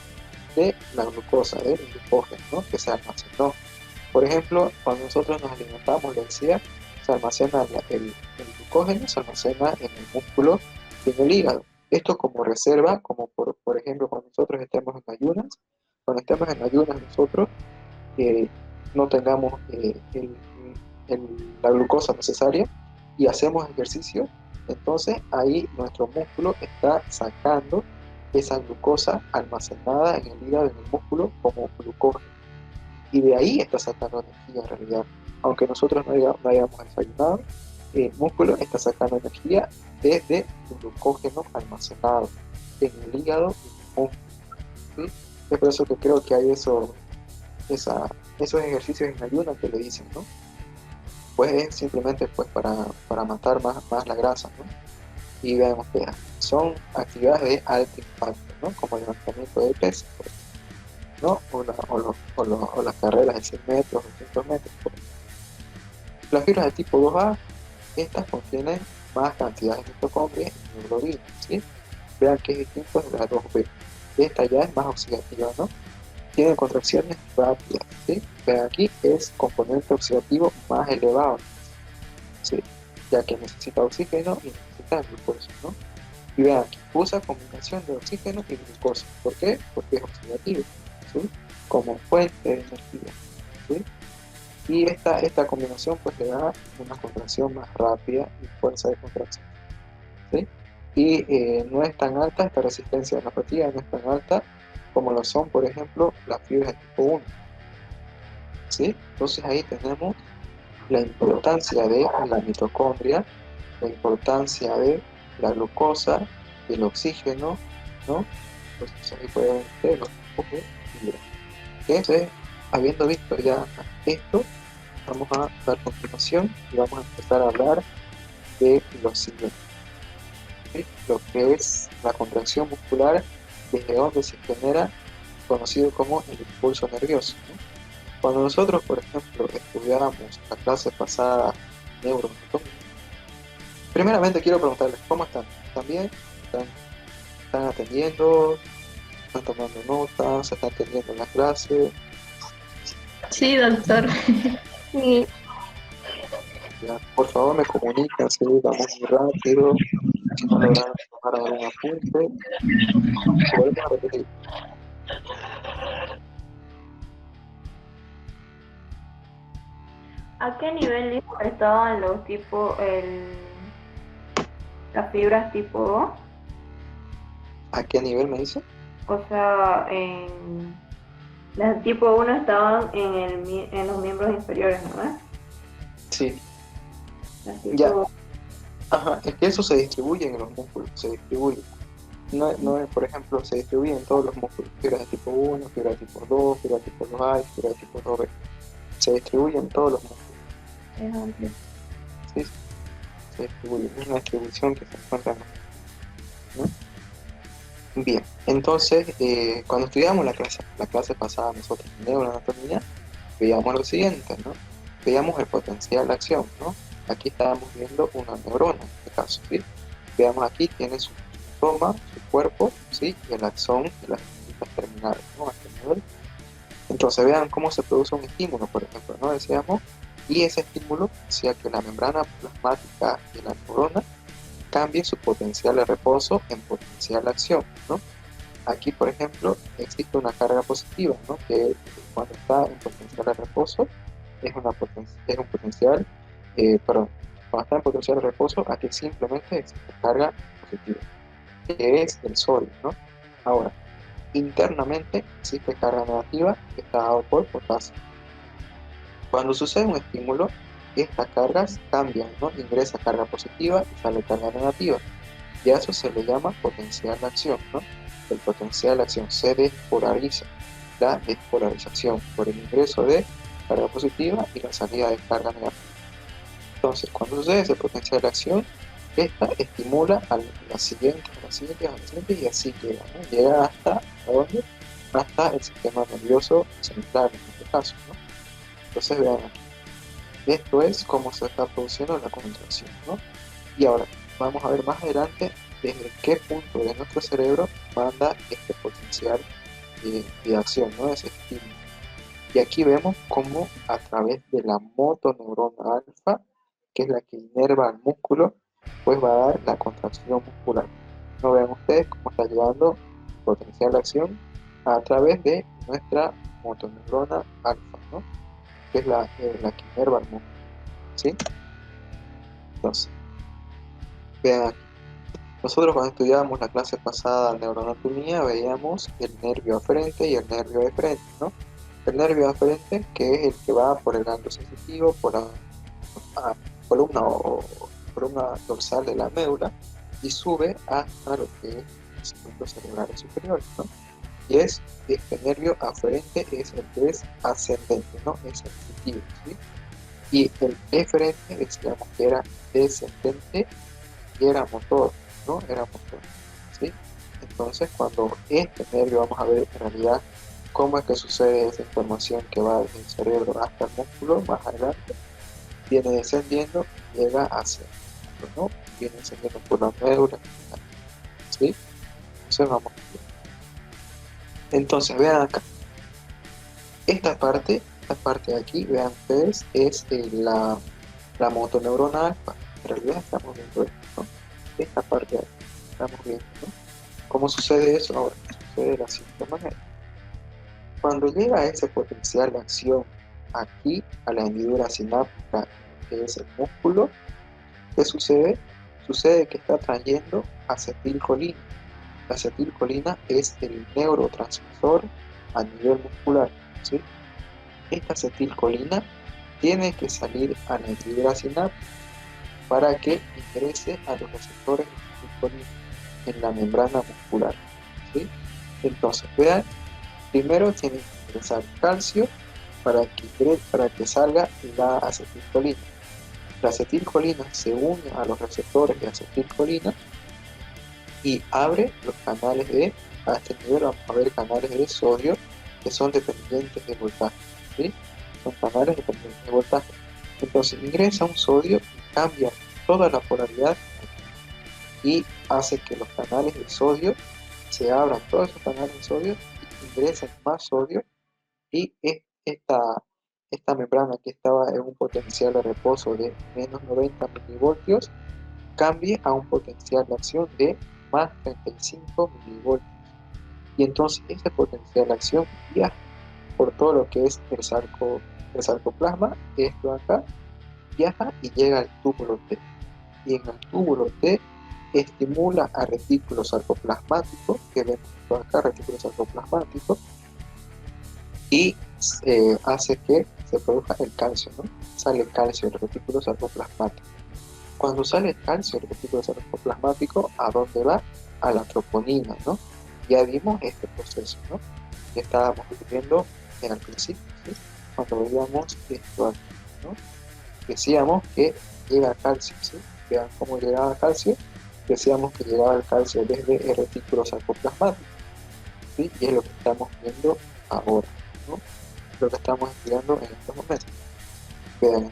Speaker 1: De la glucosa, del glucógeno, ¿no? Que se almacenó. Por ejemplo, cuando nosotros nos alimentamos, le decía, se almacena el glucógeno, se almacena en el músculo y en el hígado. Esto como reserva, como por ejemplo cuando nosotros estemos en ayunas, cuando estemos en ayunas nosotros eh, no tengamos la glucosa necesaria y hacemos ejercicio, entonces ahí nuestro músculo está sacando esa glucosa almacenada en el hígado, en el músculo, como glucógeno. Y de ahí está sacando energía en realidad. Aunque nosotros no hayamos desayunado, el músculo está sacando energía desde el glucógeno almacenado en el hígado y en el músculo. ¿Sí? Es por eso que creo que hay esos ejercicios en ayuno que le dicen, ¿no? Pues es simplemente pues para matar más la grasa, ¿no? Y veamos que son actividades de alto impacto, ¿no? Como el levantamiento de pesas, pues, ¿no? O las carreras de 100 metros, 200 metros. Pues. Las fibras de tipo 2A, estas contienen más cantidad de mitocondrias y hemoglobina, ¿sí? Vean que es distinto de la 2B. Esta ya es más oxidativa, ¿no? Tiene contracciones rápidas, ¿sí? Vean aquí es componente oxidativo más elevado, ¿sí? Ya que necesita oxígeno y necesita glucosa, ¿no? Y vean aquí, usa combinación de oxígeno y glucosa. ¿Por qué? Porque es oxidativo, ¿sí? Como fuente de energía, ¿sí? Y esta combinación pues le da una contracción más rápida y fuerza de contracción, ¿sí? Y no es tan alta esta resistencia a la fatiga, no es tan alta como lo son, por ejemplo, las fibras de tipo 1, ¿sí? Entonces ahí tenemos la importancia de la mitocondria, la importancia de la glucosa, del oxígeno, ¿no? Entonces ahí pueden ver los tipos de fibra. Entonces, habiendo visto ya esto, vamos a dar continuación y vamos a empezar a hablar de lo siguiente, ¿sí? Lo que es la contracción muscular, desde donde se genera, conocido como el impulso nervioso, ¿no? Cuando nosotros, por ejemplo, estudiábamos la clase pasada neuroanatomía, primeramente quiero preguntarles, ¿cómo están? ¿Están bien? ¿Están atendiendo? ¿Están tomando notas? ¿Se están atendiendo en la clase?
Speaker 2: Sí, doctor.
Speaker 3: Sí,
Speaker 1: Ya, por favor, me comunican si vamos muy rápido, si no logran tomar algún apunte. Volvemos a repetir.
Speaker 3: ¿a qué nivel dijo que estaban las fibras tipo O?
Speaker 1: ¿A qué nivel me dice?
Speaker 3: O sea, las tipo 1 estaban en los miembros inferiores, ¿no?
Speaker 1: Sí,
Speaker 3: Las
Speaker 1: ya.
Speaker 3: tipo,
Speaker 1: Ajá, es que eso se distribuye en los músculos, se distribuye. No es, por ejemplo, se distribuye en todos los músculos. Fibras de tipo 1, fibras de tipo 2, fibras de tipo 2A y fibras de tipo 2B. Se distribuye en todos los músculos.
Speaker 3: es amplio.
Speaker 1: Sí, se distribuye. Es una distribución que se encuentra, ¿no? Bien, entonces, cuando estudiamos la clase pasada nosotros en neuroanatomía, veíamos lo siguiente, ¿no? Veíamos el potencial de acción, ¿no? Aquí estábamos viendo una neurona, en este caso, ¿sí? Veamos aquí, tiene su toma, su cuerpo, ¿sí? Y el axón y las distintas terminales, ¿no? A este nivel. Entonces vean cómo se produce un estímulo, por ejemplo, ¿no? Decíamos, y ese estímulo hacía que la membrana plasmática de la neurona cambie su potencial de reposo en potencial de acción, ¿no? Aquí, por ejemplo, existe una carga positiva, ¿no? Que cuando está en potencial de reposo es un potencial, perdón, cuando está en potencial de reposo, aquí simplemente existe carga positiva, que es el sodio, ¿no? Ahora, internamente existe carga negativa que está dado por potasio. Cuando sucede un estímulo, estas cargas cambian, ¿no? Ingresa carga positiva y sale carga negativa. Y a eso se le llama potencial de acción, ¿no? el potencial de acción se despolariza, la despolarización por el ingreso de carga positiva y la salida de carga negativa. Entonces, cuando sucede ese potencial de acción, esta estimula a la siguiente, y así llega, ¿no? Llega hasta ¿dónde? Hasta el sistema nervioso central en este caso, ¿no? Entonces vean aquí, esto es cómo se está produciendo la contracción, ¿no? Y ahora vamos a ver más adelante desde qué punto de nuestro cerebro manda este potencial de acción, ¿no? Ese estímulo. Y aquí vemos cómo a través de la motoneurona alfa, que es la que inerva al músculo, pues va a dar la contracción muscular. ¿No ven ustedes cómo está llegando potencial de acción a través de nuestra motoneurona alfa, ¿no? Que es la que inerva al músculo, ¿sí? Entonces, vean aquí. Nosotros cuando estudiábamos la clase pasada de neuroanatomía veíamos el nervio aferente y el nervio deferente, ¿no? El nervio aferente, que es el que va por el ganglio sensitivo, por la columna o columna dorsal de la médula y sube hasta lo que es los ciclos cerebrales superiores, ¿no? Y este nervio aferente es el que es ascendente, ¿no? Es sensitivo, ¿sí? Y el eferente, decíamos que era descendente y era motor, ¿no? Era motor, ¿sí? Entonces, cuando este nervio, vamos a ver en realidad cómo es que sucede esa información que va desde el cerebro hasta el músculo, más adelante, viene descendiendo, llega hacia el músculo, ¿no? Viene descendiendo por la médula, ¿sí? Entonces vamos a ver. Entonces, vean acá, esta parte de aquí, vean ustedes, es la motoneurona alfa. En realidad estamos viendo esto, ¿no? Esta parte de aquí, estamos viendo, ¿no? ¿Cómo sucede eso ahora? Sucede de la siguiente manera. Cuando llega ese potencial de acción aquí a la hendidura sináptica, que es el músculo, ¿qué sucede? Sucede que está trayendo acetilcolina. La acetilcolina es el neurotransmisor a nivel muscular, ¿sí? Esta acetilcolina tiene que salir a la hendidura sináptica para que ingrese a los receptores de acetilcolina en la membrana muscular, ¿sí? Entonces, vean, primero tiene que ingresar calcio para que salga la acetilcolina. La acetilcolina se une a los receptores de acetilcolina y abre los canales a este nivel vamos a ver canales de sodio que son dependientes de voltaje, ¿sí? Son canales dependientes de voltaje. Entonces ingresa un sodio y cambia toda la polaridad y hace que los canales de sodio se abran, todos esos canales de sodio, y ingresen más sodio y esta membrana que estaba en un potencial de reposo de menos 90 milivoltios cambie a un potencial de acción de más 35 milivoltios. Y entonces ese potencial de acción viaja por todo lo que es el sarcoplasma, esto acá, viaja y llega al túbulo T. Y en el túbulo T estimula a retículo sarcoplasmático, que vemos acá, retículo sarcoplasmático, y hace que se produzca el calcio, ¿no? Sale el calcio del retículo sarcoplasmático. Cuando sale el calcio del retículo sarcoplasmático, ¿a dónde va? A la troponina, ¿no? Ya vimos este proceso, ¿no? Que estábamos viendo en el principio, ¿sí? Cuando veíamos esto aquí, ¿no? Decíamos que llega calcio, ¿sí? Vean cómo llegaba calcio. Decíamos que llegaba el calcio desde el retículo sarcoplasmático, ¿sí? Y es lo que estamos viendo ahora, ¿no? Lo que estamos estudiando en estos momentos. Vean,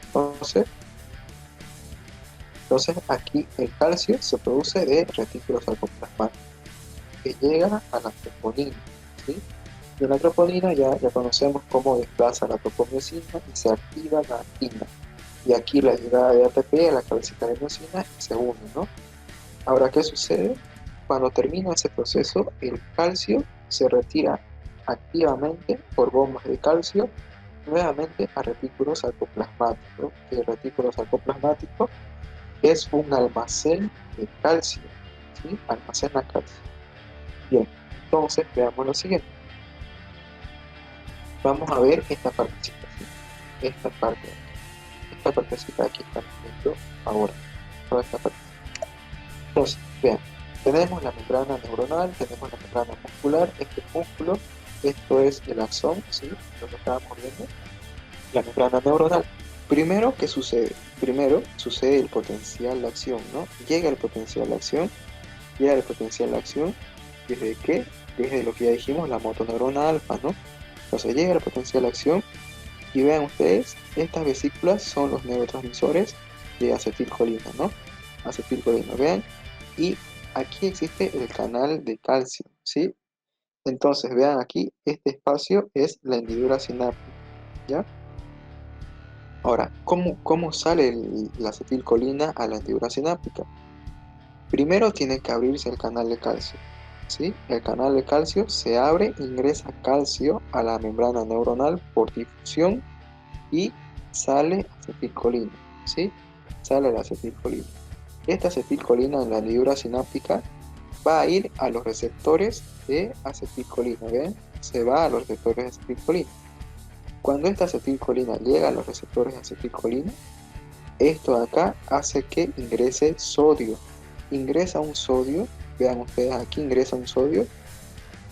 Speaker 1: entonces aquí el calcio se produce de retículo sarcoplasmático que llega a la troponina, ¿sí? Y en la troponina ya conocemos cómo desplaza la tropomiosina y se activa la actina. Y aquí la llegada de ATP a la calcicardiosina y se une, ¿no? Ahora, ¿qué sucede? Cuando termina ese proceso, el calcio se retira activamente por bombas de calcio nuevamente a retículo sarcoplasmático, que el retículo sarcoplasmático es un almacén de calcio, ¿sí? Almacena calcio. Bien, entonces veamos lo siguiente. Vamos a ver esta partecita, ¿sí? Esta partecita aquí estamos viendo ahora, toda esta partecita. Entonces, vean, Tenemos la membrana neuronal, tenemos la membrana muscular, este es músculo, esto es el axón, ¿sí? Lo que estábamos viendo, la membrana neuronal. Primero, ¿qué sucede? Primero sucede el potencial de acción, ¿no? Llega el potencial de acción, llega el potencial de acción, ¿desde qué? Desde lo que ya dijimos, la motoneurona alfa, ¿no? Entonces llega el potencial de acción y vean ustedes, estas vesículas son los neurotransmisores de acetilcolina, ¿no? Acetilcolina, vean, y aquí existe el canal de calcio, ¿sí? Entonces vean aquí, este espacio es la hendidura sináptica, ¿ya? Ahora, ¿cómo sale la acetilcolina a la hendidura sináptica? Primero tiene que abrirse el canal de calcio, ¿sí? El canal de calcio se abre, ingresa calcio a la membrana neuronal por difusión y sale acetilcolina, ¿sí? Sale la acetilcolina. Esta acetilcolina en la hendidura sináptica va a ir a los receptores de acetilcolina, ¿ven? Se va a los receptores de acetilcolina. Cuando esta acetilcolina llega a los receptores de acetilcolina, esto de acá hace que ingrese sodio. Ingresa un sodio, vean ustedes aquí, ingresa un sodio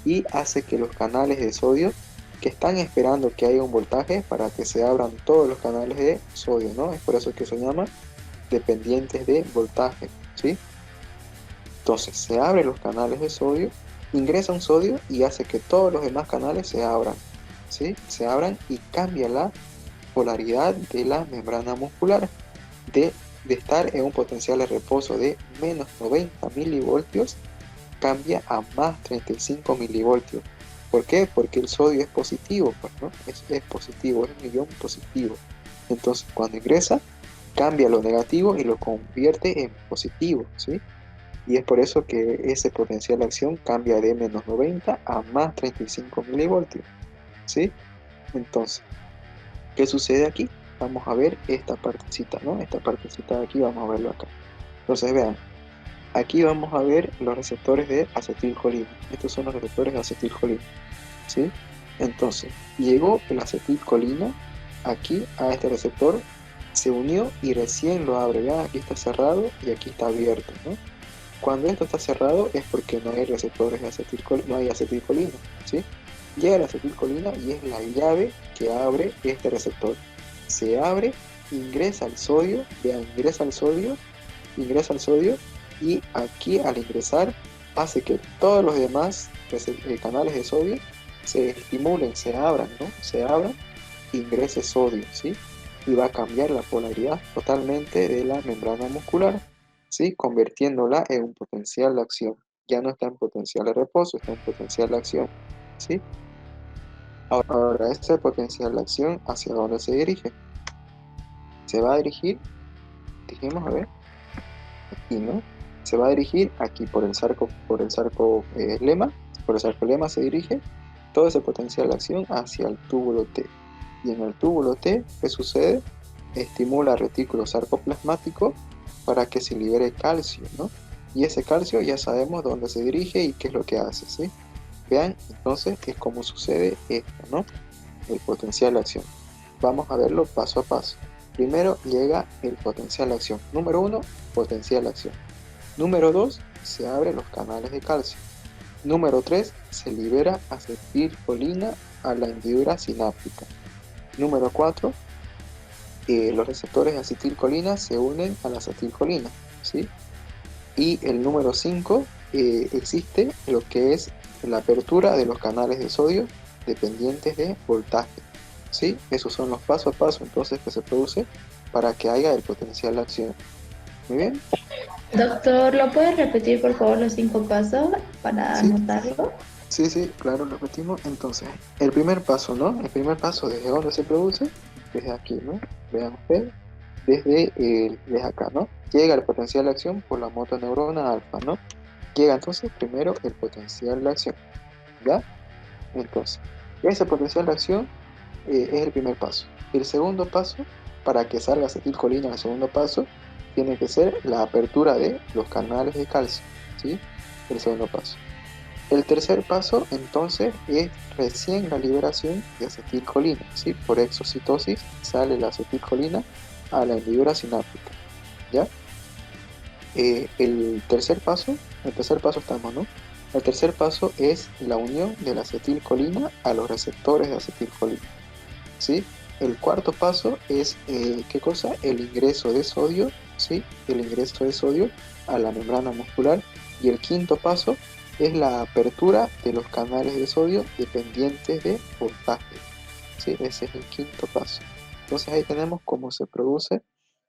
Speaker 1: y hace que los canales de sodio que están esperando que haya un voltaje para que se abran todos los canales de sodio, ¿no? Es por eso que se llama dependientes de voltaje, ¿sí? Entonces se abren los canales de sodio, ingresa un sodio y hace que todos los demás canales se abran, ¿sí? Se abran y cambia la polaridad de la membrana muscular de estar en un potencial de reposo de menos 90 milivoltios, cambia a más 35 milivoltios. ¿Por qué? Porque el sodio es positivo, pues, ¿no? Es positivo, es un ion positivo. Entonces, cuando ingresa, cambia lo negativo y lo convierte en positivo, ¿sí? Y es por eso que ese potencial de acción cambia de menos 90 a más 35 milivoltios, ¿sí? Entonces, ¿qué sucede aquí? Vamos a ver esta partecita, ¿no? Esta partecita de aquí, vamos a verlo acá. Entonces, vean, aquí vamos a ver los receptores de acetilcolina. Estos son los receptores de acetilcolina, ¿sí? Entonces, llegó la acetilcolina aquí a este receptor, se unió y recién lo abre. Vean, aquí está cerrado y aquí está abierto, ¿no? Cuando esto está cerrado es porque no hay receptores de acetilcolina, no hay acetilcolina, ¿sí? Llega la acetilcolina y es la llave que abre este receptor. Se abre, ingresa el sodio, vean, ingresa el sodio y aquí al ingresar hace que todos los demás canales de sodio se estimulen, se abran, ¿no? Se abran, ingrese sodio, ¿sí? Y va a cambiar la polaridad totalmente de la membrana muscular, ¿sí? Convirtiéndola en un potencial de acción. Ya no está en potencial de reposo, está en potencial de acción, ¿sí? Ahora, este potencial de acción, ¿hacia dónde se dirige? Se va a dirigir, dijimos, a ver, aquí, ¿no? Se va a dirigir aquí por el sarcolema, por el sarcolema se dirige todo ese potencial de acción hacia el túbulo T. Y en el túbulo T, ¿qué sucede? Estimula el retículo sarcoplasmático para que se libere calcio, ¿no? Y ese calcio ya sabemos dónde se dirige y qué es lo que hace, ¿sí? Vean, entonces, es como sucede esto, ¿no? El potencial de acción. Vamos a verlo paso a paso. Primero llega el potencial de acción. Número 1, potencial de acción. Número 2, se abren los canales de calcio. Número 3, se libera acetilcolina a la hendidura sináptica. Número 4, los receptores de acetilcolina se unen a la acetilcolina, ¿sí? Y el número 5, existe lo que es la apertura de los canales de sodio dependientes de voltaje, ¿sí? Esos son los paso a paso entonces que se produce para que haya el potencial de acción. Muy bien.
Speaker 2: Doctor, ¿lo puedes repetir por favor los 5 pasos para
Speaker 1: Sí.
Speaker 2: anotarlo?
Speaker 1: Sí, claro, lo repetimos. Entonces, el primer paso, ¿no? El primer paso, ¿desde dónde se produce? Desde aquí, ¿no? Vean ustedes, desde acá, ¿no? Llega el potencial de acción por la motoneurona alfa, ¿no? Llega entonces primero el potencial de acción, ¿ya? Entonces, ese potencial de acción es el primer paso. El segundo paso, para que salga acetilcolina en el segundo paso, tiene que ser la apertura de los canales de calcio, ¿sí? El segundo paso. El tercer paso, entonces, es recién la liberación de acetilcolina, ¿sí? Por exocitosis sale la acetilcolina a la hendidura sináptica, ¿ya? El tercer paso El tercer paso estamos, ¿no? El tercer paso es la unión de la acetilcolina a los receptores de acetilcolina, ¿sí? El cuarto paso es, ¿qué cosa? El ingreso de sodio, ¿sí? El ingreso de sodio a la membrana muscular. Y el quinto paso es la apertura de los canales de sodio dependientes de voltaje, ¿sí? Ese es el quinto paso. Entonces ahí tenemos cómo se produce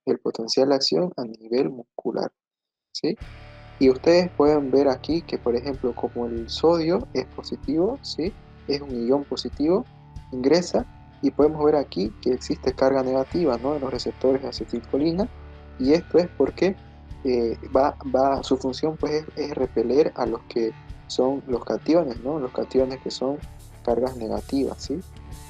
Speaker 1: el potencial de acción a nivel muscular, ¿sí? Y ustedes pueden ver aquí que, por ejemplo, como el sodio es positivo, ¿sí? Es un ion positivo, ingresa y podemos ver aquí que existe carga negativa, ¿no? En los receptores de acetilcolina, y esto es porque su función pues es repeler a los que son los cationes, ¿no? Los cationes que son cargas negativas, ¿sí?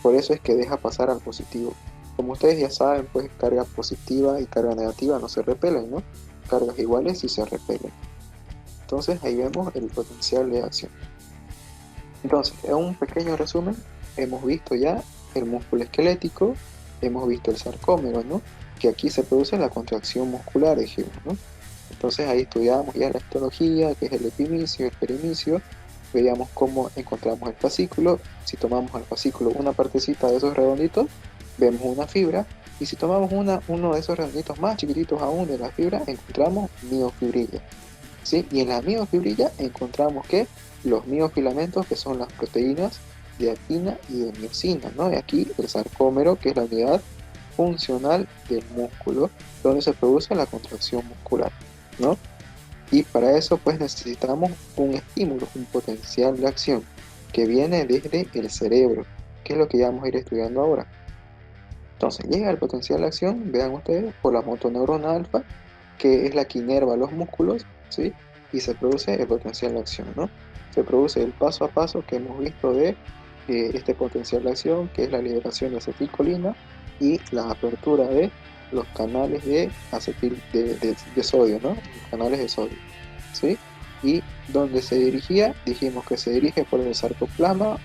Speaker 1: Por eso es que deja pasar al positivo. Como ustedes ya saben, pues carga positiva y carga negativa no se repelen, ¿no? Cargas iguales sí se repelen. Entonces ahí vemos el potencial de acción. Entonces, en un pequeño resumen, hemos visto ya el músculo esquelético, hemos visto el sarcómero, ¿no? Que aquí se produce la contracción muscular, dijimos, ¿no? Entonces ahí estudiamos ya la histología, que es el epimicio, el perimicio, veíamos cómo encontramos el fascículo. Si tomamos al fascículo una partecita de esos redonditos, vemos una fibra, y si tomamos uno de esos redonditos más chiquititos aún de la fibra, encontramos miofibrilla. ¿Sí? Y en la miofibrilla encontramos que los miofilamentos, que son las proteínas de actina y de miosina, ¿no? Y aquí el sarcómero, que es la unidad funcional del músculo, donde se produce la contracción muscular, ¿no? Y para eso pues necesitamos un estímulo, un potencial de acción que viene desde el cerebro, que es lo que ya vamos a ir estudiando ahora. Entonces llega el potencial de acción, vean ustedes, por la motoneurona alfa, que es la que inerva los músculos, ¿sí? Y se produce el potencial de acción, ¿no? Se produce el paso a paso que hemos visto de este potencial de acción, que es la liberación de acetilcolina y la apertura de los canales de sodio, ¿no? Los canales de sodio, ¿sí? Y donde se dirigía, dijimos que se dirige por el sarcoplasma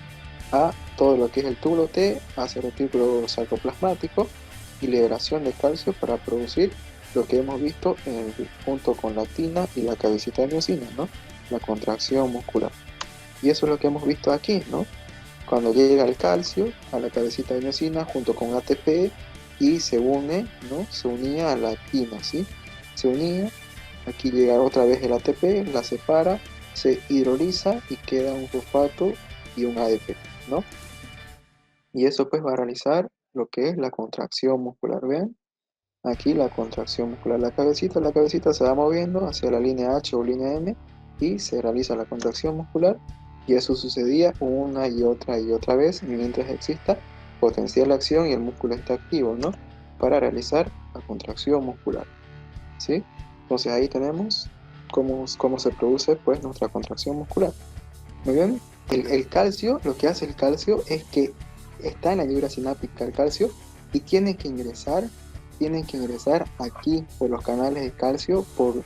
Speaker 1: a todo lo que es el túbulo T, hacia el retículo sarcoplasmático y liberación de calcio para producir lo que hemos visto junto con la actina y la cabecita de miosina, ¿no? La contracción muscular. Y eso es lo que hemos visto aquí, ¿no? Cuando llega el calcio a la cabecita de miosina junto con ATP y se une, ¿no? Se unía a la actina, ¿sí? Se unía, aquí llega otra vez el ATP, la separa, se hidroliza y queda un fosfato y un ADP, ¿no? Y eso pues va a realizar lo que es la contracción muscular, ¿ven? Aquí la contracción muscular, la cabecita se va moviendo hacia la línea H o línea M y se realiza la contracción muscular, y eso sucedía una y otra vez mientras exista potencial de acción y el músculo está activo, ¿no? Para realizar la contracción muscular, ¿sí? Entonces ahí tenemos cómo se produce pues nuestra contracción muscular. Muy bien, el calcio, lo que hace el calcio es que está en la fibra sináptica el calcio y tiene que ingresar aquí por los canales de calcio, por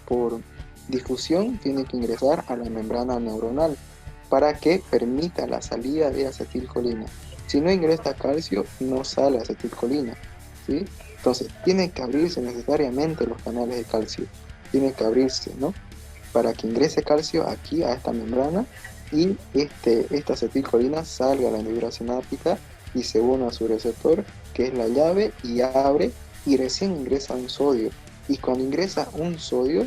Speaker 1: difusión, tiene que ingresar a la membrana neuronal para que permita la salida de acetilcolina. Si no ingresa calcio, no sale acetilcolina, ¿sí? Entonces, tienen que abrirse necesariamente los canales de calcio, tienen que abrirse, ¿no? Para que ingrese calcio aquí a esta membrana y esta acetilcolina salga a la fibra sináptica y se une a su receptor, que es la llave, y abre, y recién ingresa un sodio. Y cuando ingresa un sodio,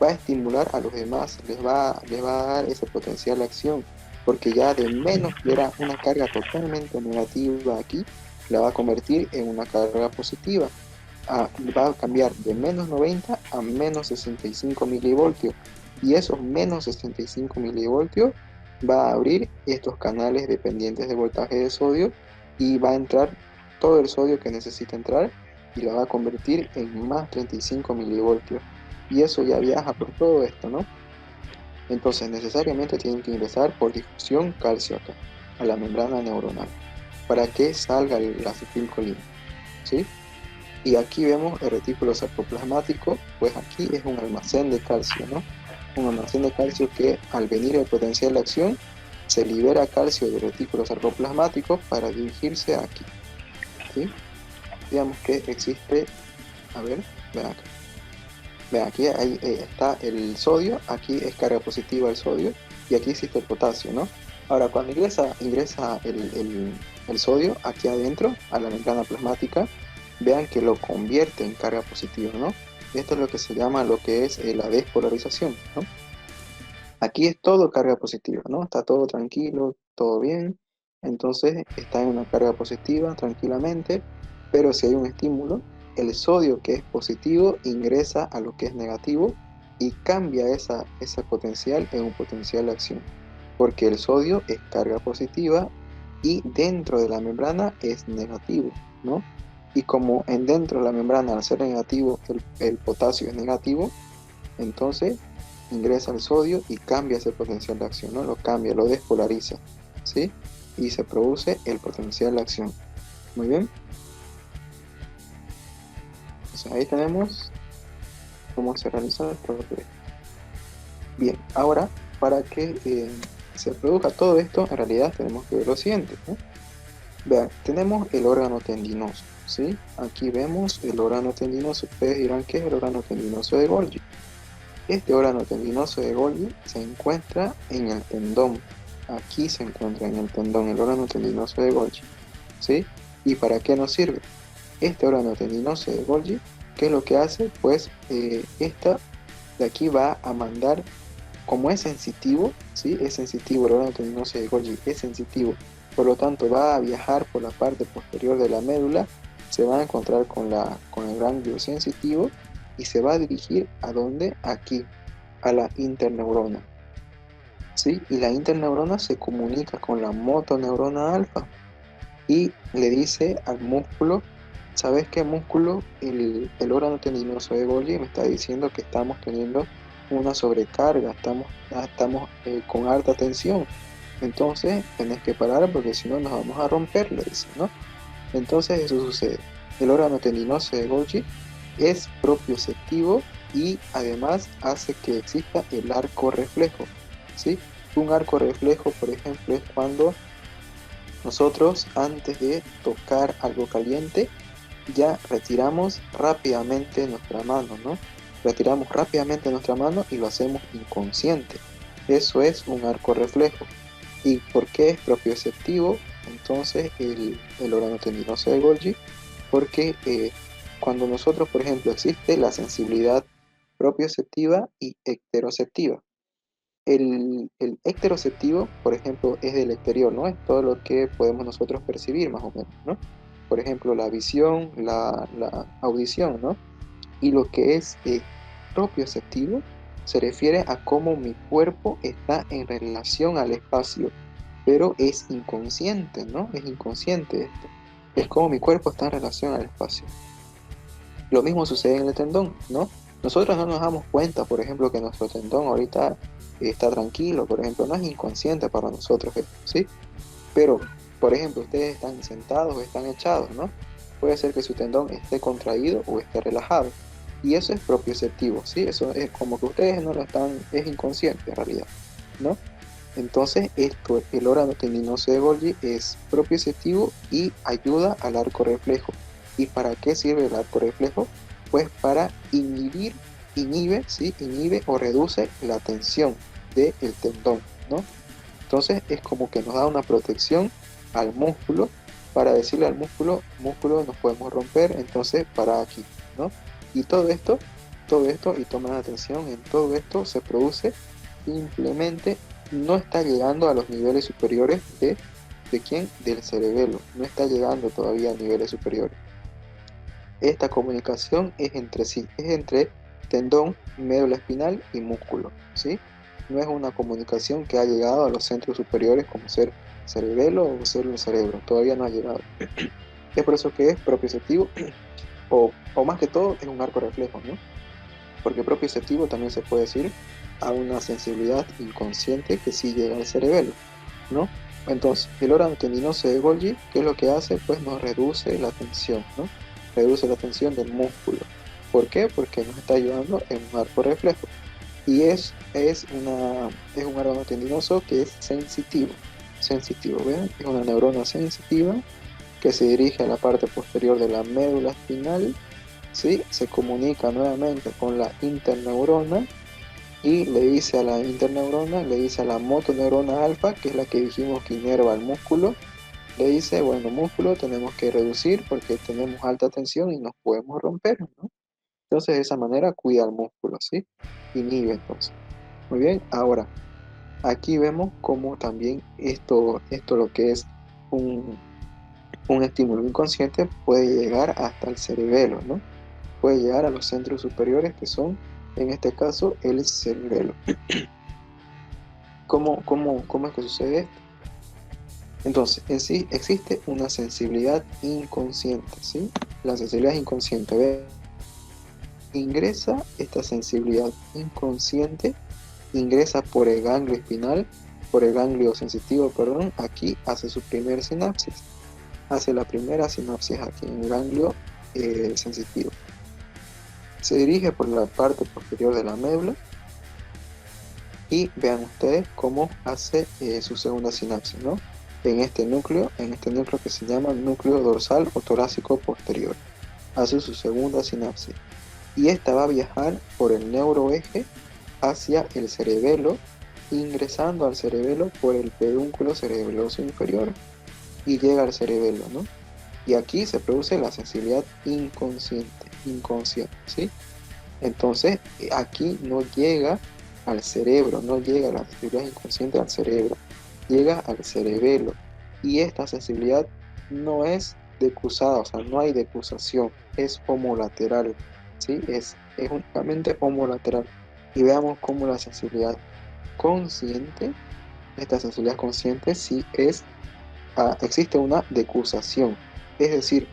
Speaker 1: va a estimular a los demás, les va a dar ese potencial de acción, porque ya de menos, que era una carga totalmente negativa aquí, la va a convertir en una carga positiva. Va a cambiar de menos 90 a menos 65 milivoltios, y esos menos 65 milivoltios va a abrir estos canales dependientes de voltaje de sodio y va a entrar todo el sodio que necesita entrar y la va a convertir en más 35 milivoltios, y eso ya viaja por todo esto, ¿no? Entonces necesariamente tienen que ingresar por difusión calcio acá a la membrana neuronal para que salga la acetilcolina, ¿sí? Y aquí vemos el retículo sarcoplasmático, pues aquí es un almacén de calcio, ¿no? Un almacén de calcio que al venir el potencial de acción se libera calcio del retículo sarcoplasmático para dirigirse aquí, ¿sí? Digamos que existe, a ver, ven acá. Vean, aquí está el sodio, aquí es carga positiva el sodio y aquí existe el potasio, ¿no? Ahora, cuando ingresa el sodio aquí adentro, a la membrana plasmática, vean que lo convierte en carga positiva, ¿no? Esto es lo que se llama lo que es la despolarización, ¿no? Aquí es todo carga positiva, ¿no? Está todo tranquilo, todo bien. Entonces está en una carga positiva tranquilamente, pero si hay un estímulo, el sodio que es positivo ingresa a lo que es negativo y cambia esa potencial en un potencial de acción, porque el sodio es carga positiva y dentro de la membrana es negativo, ¿no? Y como dentro de la membrana al ser negativo el potasio es negativo, entonces ingresa el sodio y cambia ese potencial de acción, ¿no? Lo cambia, lo despolariza, ¿sí? Y se produce el potencial de acción. Muy bien. Entonces ahí tenemos cómo se realiza el proceso. Bien, ahora para que se produzca todo esto, en realidad tenemos que ver lo siguiente, ¿no? Vean, tenemos el órgano tendinoso, ¿sí? Aquí vemos el órgano tendinoso. Ustedes dirán, ¿qué es el órgano tendinoso de Golgi? Este órgano tendinoso de Golgi se encuentra en el tendón. Aquí se encuentra en el tendón, el órgano tendinoso de Golgi, ¿sí? ¿Y para qué nos sirve? Este órgano tendinoso de Golgi, ¿qué es lo que hace? Pues esta de aquí va a mandar, como es sensitivo, ¿sí? Es sensitivo, el órgano tendinoso de Golgi es sensitivo, por lo tanto va a viajar por la parte posterior de la médula, se va a encontrar con el ganglio sensitivo y se va a dirigir ¿a dónde? Aquí, a la interneurona, ¿sí? Y la interneurona se comunica con la motoneurona alfa y le dice al músculo, ¿sabes qué músculo? El órgano tendinoso de Golgi me está diciendo que estamos teniendo una sobrecarga, estamos con alta tensión. Entonces tenés que parar porque si no nos vamos a romper, le dice, ¿no? Entonces eso sucede. El órgano tendinoso de Golgi es propioceptivo y además hace que exista el arco reflejo, ¿sí? Un arco reflejo, por ejemplo, es cuando nosotros antes de tocar algo caliente ya retiramos rápidamente nuestra mano, ¿no? Retiramos rápidamente nuestra mano y lo hacemos inconsciente. Eso es un arco reflejo. ¿Y por qué es propioceptivo? Entonces el órgano tendinoso de Golgi, porque cuando nosotros, por ejemplo, existe la sensibilidad propioceptiva y ecteroceptiva. El ecteroceptivo, por ejemplo, es del exterior, ¿no? Es todo lo que podemos nosotros percibir más o menos, ¿no? Por ejemplo, la visión, la audición, ¿no? Y lo que es propioceptivo se refiere a cómo mi cuerpo está en relación al espacio, pero es inconsciente, ¿no? Es inconsciente esto. Es como mi cuerpo está en relación al espacio. Lo mismo sucede en el tendón, ¿no? Nosotros no nos damos cuenta, por ejemplo, que nuestro tendón ahorita está tranquilo, por ejemplo, no es inconsciente para nosotros, ¿sí? Pero, por ejemplo, ustedes están sentados o están echados, ¿no? Puede ser que su tendón esté contraído o esté relajado. Y eso es propioceptivo, ¿sí? Eso es como que ustedes no lo están, es inconsciente en realidad, ¿no? Entonces, esto, el órgano tendinoso de Golgi es propioceptivo y ayuda al arco reflejo. ¿Y para qué sirve el arco reflejo? Pues para inhibe, ¿sí? Inhibe o reduce la tensión del tendón, ¿no? Entonces es como que nos da una protección al músculo para decirle al músculo, músculo nos podemos romper, entonces para aquí, ¿no? Y todo esto, y tomen atención, en todo esto se produce simplemente, no está llegando a los niveles superiores ¿de quién? Del cerebelo, no está llegando todavía a niveles superiores. Esta comunicación es entre sí, es entre tendón, médula espinal y músculo, ¿sí? No es una comunicación que ha llegado a los centros superiores como ser cerebelo o ser el cerebro, todavía no ha llegado. Es por eso que es propioceptivo o más que todo es un arco reflejo, ¿no? Porque propioceptivo también se puede decir a una sensibilidad inconsciente que sí llega al cerebelo, ¿no? Entonces, el órgano tendinoso de Golgi, ¿qué es lo que hace? Pues nos reduce la tensión, ¿no? Reduce la tensión del músculo. ¿Por qué? Porque nos está ayudando en un arco reflejo. Y es un órgano tendinoso que es sensitivo. Sensitivo, ¿ven? Es una neurona sensitiva que se dirige a la parte posterior de la médula espinal, ¿sí? Se comunica nuevamente con la interneurona y le dice a la interneurona, le dice a la motoneurona alfa, que es la que dijimos que inerva el músculo, le dice, bueno, músculo tenemos que reducir porque tenemos alta tensión y nos podemos romper, ¿no? Entonces de esa manera cuida al músculo, ¿sí? Inhibe entonces. Muy bien, ahora aquí vemos cómo también esto lo que es un, un estímulo inconsciente puede llegar hasta el cerebelo, ¿no? Puede llegar a los centros superiores que son, en este caso, el cerebelo. ¿Cómo es que sucede esto? Entonces, en sí existe una sensibilidad inconsciente, ¿sí? La sensibilidad inconsciente, ¿ve? Ingresa esta sensibilidad inconsciente, ingresa por el ganglio espinal, por el ganglio sensitivo, perdón, aquí hace su primer sinapsis, hace la primera sinapsis aquí en el ganglio sensitivo. Se dirige por la parte posterior de la médula y vean ustedes cómo hace su segunda sinapsis, ¿no? En este núcleo que se llama núcleo dorsal o torácico posterior. Hace su segunda sinapsis. Y esta va a viajar por el neuroeje hacia el cerebelo, ingresando al cerebelo por el pedúnculo cerebeloso inferior y llega al cerebelo, ¿no? Y aquí se produce la sensibilidad inconsciente, ¿sí? Entonces, aquí no llega al cerebro, no llega la sensibilidad inconsciente al cerebro, llega al cerebelo. Y esta sensibilidad no es decusada, o sea, no hay decusación, es homolateral, ¿sí? Es únicamente homolateral. Y veamos cómo la sensibilidad consciente, esta sensibilidad consciente sí existe una decusación. Es decir,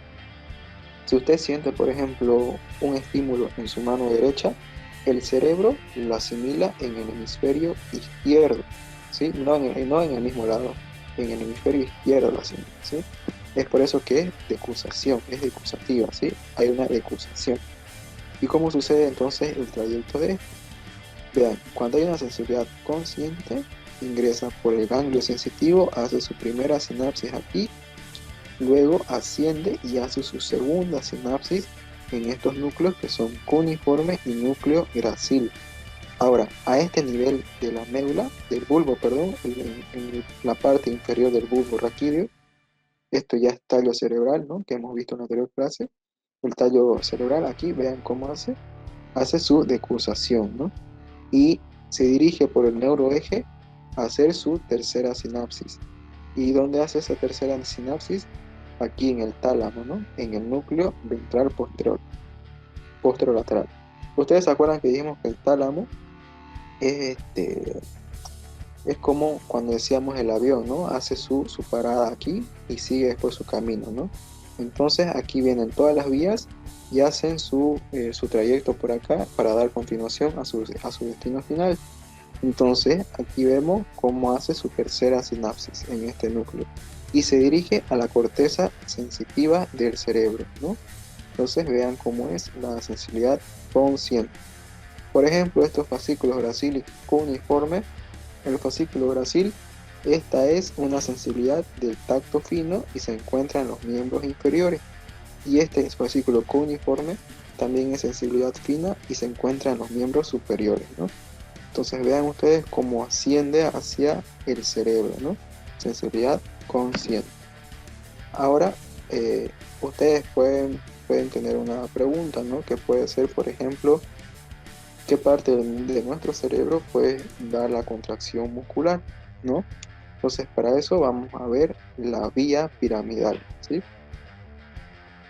Speaker 1: si usted siente, por ejemplo, un estímulo en su mano derecha, el cerebro lo asimila en el hemisferio izquierdo, ¿sí? No en el mismo lado, en el hemisferio izquierdo lo asimila, ¿sí? Es por eso que es decusación, es decusativa, ¿sí? Hay una decusación. ¿Y cómo sucede entonces el trayecto de esto? Vean, cuando hay una sensibilidad consciente, ingresa por el ganglio sensitivo, hace su primera sinapsis aquí, luego asciende y hace su segunda sinapsis en estos núcleos que son cuneiforme y núcleo gracil. Ahora, a este nivel de la médula, del bulbo, perdón, en la parte inferior del bulbo raquídeo, esto ya es tallo cerebral, ¿no? Que hemos visto en la anterior clase. El tallo cerebral aquí, vean cómo hace su decusación, ¿no? Y se dirige por el neuroeje a hacer su tercera sinapsis. ¿Y dónde hace esa tercera sinapsis? Aquí en el tálamo, ¿no? En el núcleo ventral posterolateral. Ustedes se acuerdan que dijimos que el tálamo es, es como cuando decíamos el avión, ¿no? Hace su parada aquí y sigue después su camino, ¿no? Entonces aquí vienen todas las vías y hacen su trayecto por acá para dar continuación a su destino final. Entonces aquí vemos cómo hace su tercera sinapsis en este núcleo y se dirige a la corteza sensitiva del cerebro, ¿no? Entonces vean cómo es la sensibilidad consciente. Por ejemplo, estos fascículos gracil cuneiforme, el fascículo gracil, esta es una sensibilidad del tacto fino y se encuentra en los miembros inferiores. Y este fascículo cuneiforme también es sensibilidad fina y se encuentra en los miembros superiores, ¿no? Entonces vean ustedes cómo asciende hacia el cerebro, ¿no? Sensibilidad consciente. Ahora, ustedes pueden tener una pregunta, ¿no? Que puede ser, por ejemplo, ¿qué parte de nuestro cerebro puede dar la contracción muscular, ¿no? Entonces, para eso vamos a ver la vía piramidal, ¿sí?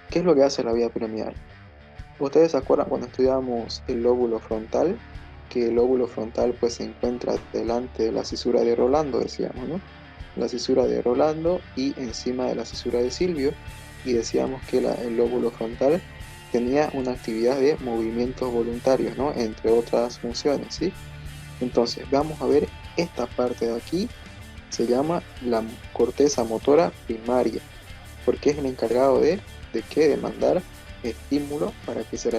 Speaker 1: ¿Qué es lo que hace la vía piramidal? Ustedes se acuerdan cuando estudiamos el lóbulo frontal, que el lóbulo frontal pues se encuentra delante de la cisura de Rolando, decíamos, ¿no? La cisura de Rolando y encima de la cisura de Silvio, y decíamos que el lóbulo frontal tenía una actividad de movimientos voluntarios, ¿no? Entre otras funciones, ¿sí? Entonces, vamos a ver esta parte de aquí, se llama la corteza motora primaria, porque es el encargado ¿de qué? De mandar estímulo para que se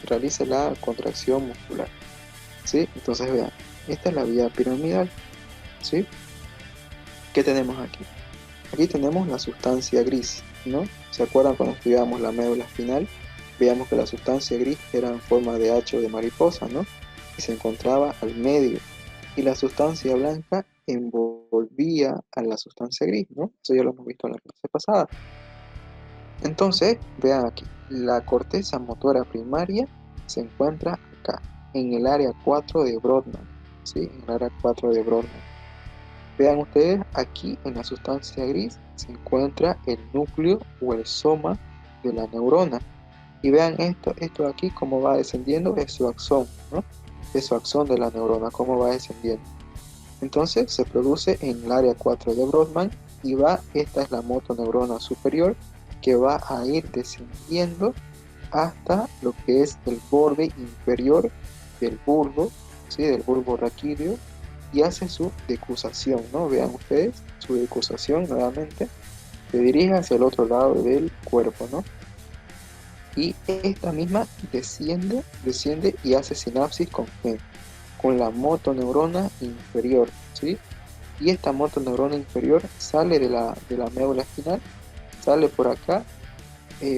Speaker 1: realice la contracción muscular, ¿sí? Entonces vean, esta es la vía piramidal, ¿sí? ¿Qué tenemos aquí? Aquí tenemos la sustancia gris, ¿no? ¿Se acuerdan cuando estudiamos la médula espinal? Veamos que la sustancia gris era en forma de H o de mariposa, ¿no? Y se encontraba al medio. Y la sustancia blanca envolvía a la sustancia gris, ¿no? Eso ya lo hemos visto en la clase pasada. Entonces, vean aquí, la corteza motora primaria se encuentra acá, en el área 4 de Brodmann, ¿sí? En el área 4 de Brodmann. Vean ustedes, aquí en la sustancia gris se encuentra el núcleo o el soma de la neurona. Y vean esto de aquí, cómo va descendiendo, es su axón, ¿no? Es su axón de la neurona, cómo va descendiendo. Entonces se produce en el área 4 de Brodmann y esta es la motoneurona superior que va a ir descendiendo hasta lo que es el borde inferior del bulbo, ¿sí? Del bulbo raquídeo, y hace su decusación, ¿no? Vean ustedes, su decusación nuevamente se dirige hacia el otro lado del cuerpo, ¿no? Y esta misma desciende y hace sinapsis con la motoneurona inferior, ¿sí? Y esta motoneurona inferior sale de la médula espinal, sale por acá,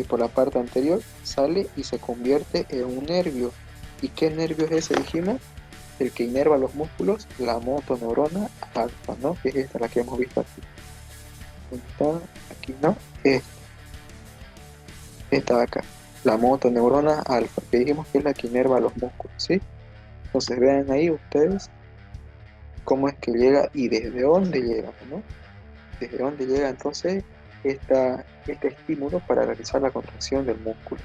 Speaker 1: por la parte anterior, sale y se convierte en un nervio. ¿Y qué nervio es ese, dijimos? El que inerva los músculos, la motoneurona alfa, ¿no? Que es esta, la que hemos visto aquí. Está aquí, ¿no? Esta de acá, la motoneurona alfa, que dijimos que es la que inerva los músculos, ¿sí? Entonces vean ahí ustedes cómo es que llega y desde dónde llega, ¿no? Desde dónde llega entonces este estímulo para realizar la contracción del músculo.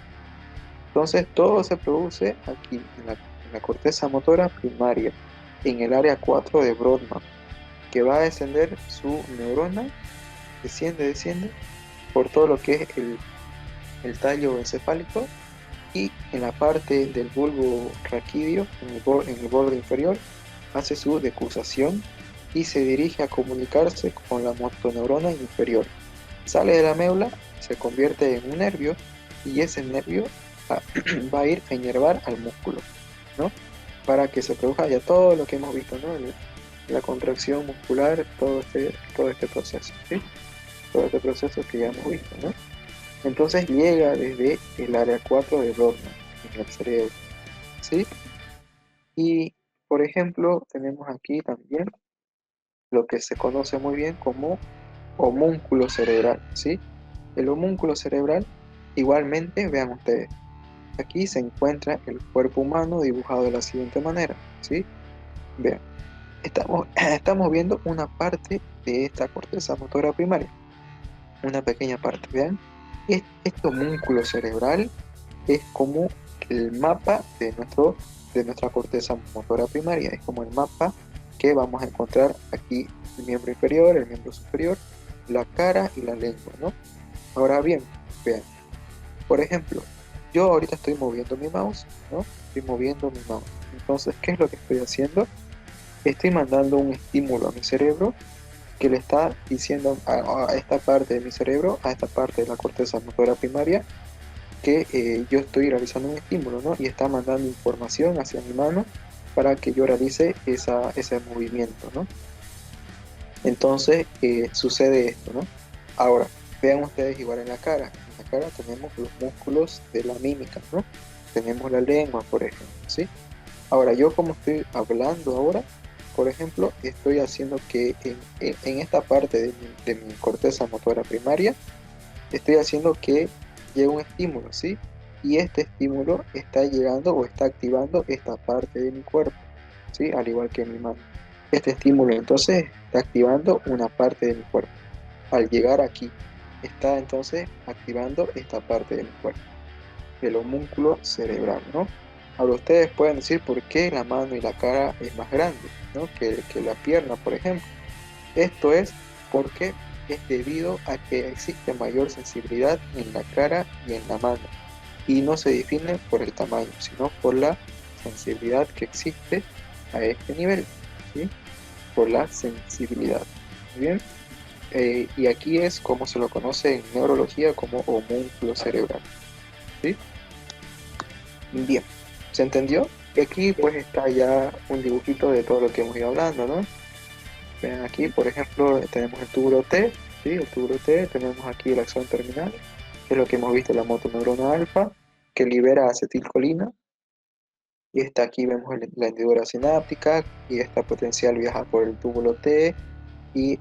Speaker 1: Entonces todo se produce aquí en la corteza motora primaria, en el área 4 de Brodmann, que va a descender su neurona, desciende por todo lo que es el tallo encefálico, y en la parte del bulbo raquídeo, en el borde inferior, hace su decusación y se dirige a comunicarse con la motoneurona inferior. Sale de la médula, se convierte en un nervio y ese nervio va a ir a inervar al músculo, ¿no? Para que se produzca ya todo lo que hemos visto, ¿no? La contracción muscular, todo este proceso, ¿sí? Todo este proceso que ya hemos visto, ¿no? Entonces llega desde el área 4 de Brodmann, en el cerebro, ¿sí? Y, por ejemplo, tenemos aquí también lo que se conoce muy bien como homúnculo cerebral, ¿sí? El homúnculo cerebral, igualmente, vean ustedes, aquí se encuentra el cuerpo humano dibujado de la siguiente manera, ¿sí? Vean, estamos viendo una parte de esta corteza motora primaria, una pequeña parte, vean. Este homúnculo cerebral es como el mapa de nuestra corteza motora primaria, es como el mapa que vamos a encontrar aquí, el miembro inferior, el miembro superior, la cara y la lengua, ¿no? Ahora bien, vean, por ejemplo, yo ahorita estoy moviendo mi mouse, ¿no? Estoy moviendo mi mouse. Entonces, ¿qué es lo que estoy haciendo? Estoy mandando un estímulo a mi cerebro que le está diciendo a esta parte de mi cerebro, a esta parte de la corteza motora primaria, que yo estoy realizando un estímulo, ¿no? Y está mandando información hacia mi mano para que yo realice ese movimiento, ¿no? Entonces sucede esto, ¿no? Ahora, vean ustedes igual en la cara. En la cara tenemos los músculos de la mímica, ¿no? Tenemos la lengua, por ejemplo, ¿sí? Ahora, yo como estoy hablando ahora, por ejemplo, estoy haciendo que en esta parte de mi corteza motora primaria, estoy haciendo que llegue un estímulo, ¿sí? Y este estímulo está llegando o está activando esta parte de mi cuerpo, ¿sí? Al igual que mi mano. Este estímulo entonces está activando una parte de mi cuerpo. Al llegar aquí, está entonces activando esta parte de mi cuerpo, el homúnculo cerebral, ¿no? Ahora ustedes pueden decir por qué la mano y la cara es más grande, ¿no? que la pierna, por ejemplo. Esto es porque es debido a que existe mayor sensibilidad en la cara y en la mano, y no se define por el tamaño, sino por la sensibilidad que existe a este nivel, ¿sí? Por la sensibilidad. Muy bien. Y aquí es como se lo conoce en neurología como homúnculo cerebral, ¿sí? Bien, ¿se entendió? Y aquí pues está ya un dibujito de todo lo que hemos ido hablando, ¿no? Vean aquí, por ejemplo, tenemos el túbulo T, ¿sí? El túbulo T, tenemos aquí el axón terminal, que es lo que hemos visto, la motoneurona alfa, que libera acetilcolina. Y aquí vemos la hendidura sináptica, y esta potencial viaja por el túbulo T, y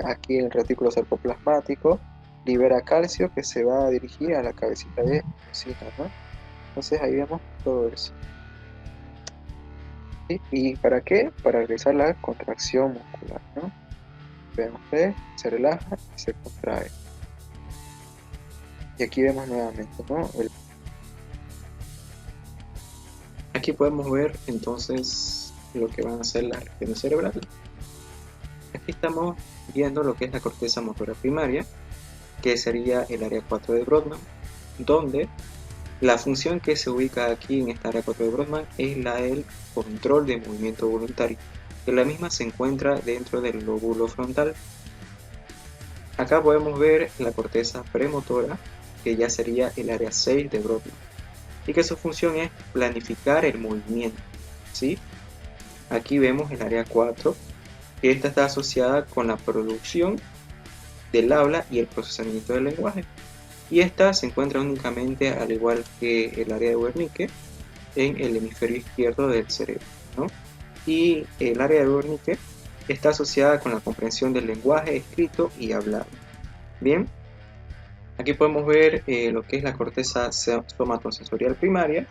Speaker 1: aquí el retículo sarcoplasmático libera calcio que se va a dirigir a la cabecita de mucina, ¿no? Entonces ahí vemos todo eso. ¿Sí? ¿Y para qué? Para realizar la contracción muscular, ¿no? Vemos que se relaja y se contrae. Y aquí vemos nuevamente, ¿no?
Speaker 4: Aquí podemos ver entonces lo que van a ser las regiones cerebrales. Aquí estamos viendo lo que es la corteza motora primaria, que sería el área 4 de Brodmann, donde la función que se ubica aquí en esta área 4 de Brodmann es la del control de movimiento voluntario, que la misma se encuentra dentro del lóbulo frontal. Acá podemos ver la corteza premotora, que ya sería el área 6 de Brodmann, y que su función es planificar el movimiento, ¿sí? Aquí vemos el área 4, que esta está asociada con la producción del habla y el procesamiento del lenguaje, y esta se encuentra únicamente, al igual que el área de Wernicke, en el hemisferio izquierdo del cerebro, ¿no? Y el área de Wernicke está asociada con la comprensión del lenguaje escrito y hablado. Bien, aquí podemos ver lo que es la corteza somatosensorial primaria,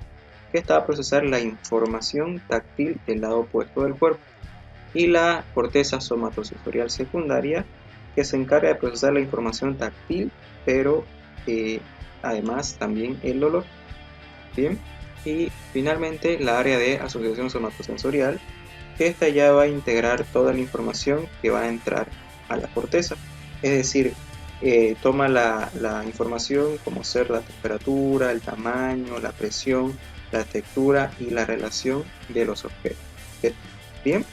Speaker 4: que está a procesar la información táctil del lado opuesto del cuerpo, y la corteza somatosensorial secundaria, que se encarga de procesar la información táctil, pero además también el dolor. Bien, y finalmente la área de asociación somatosensorial, que esta ya va a integrar toda la información que va a entrar a la corteza, es decir, toma la información como ser la temperatura, el tamaño, la presión, la textura y la relación de los objetos. Bien,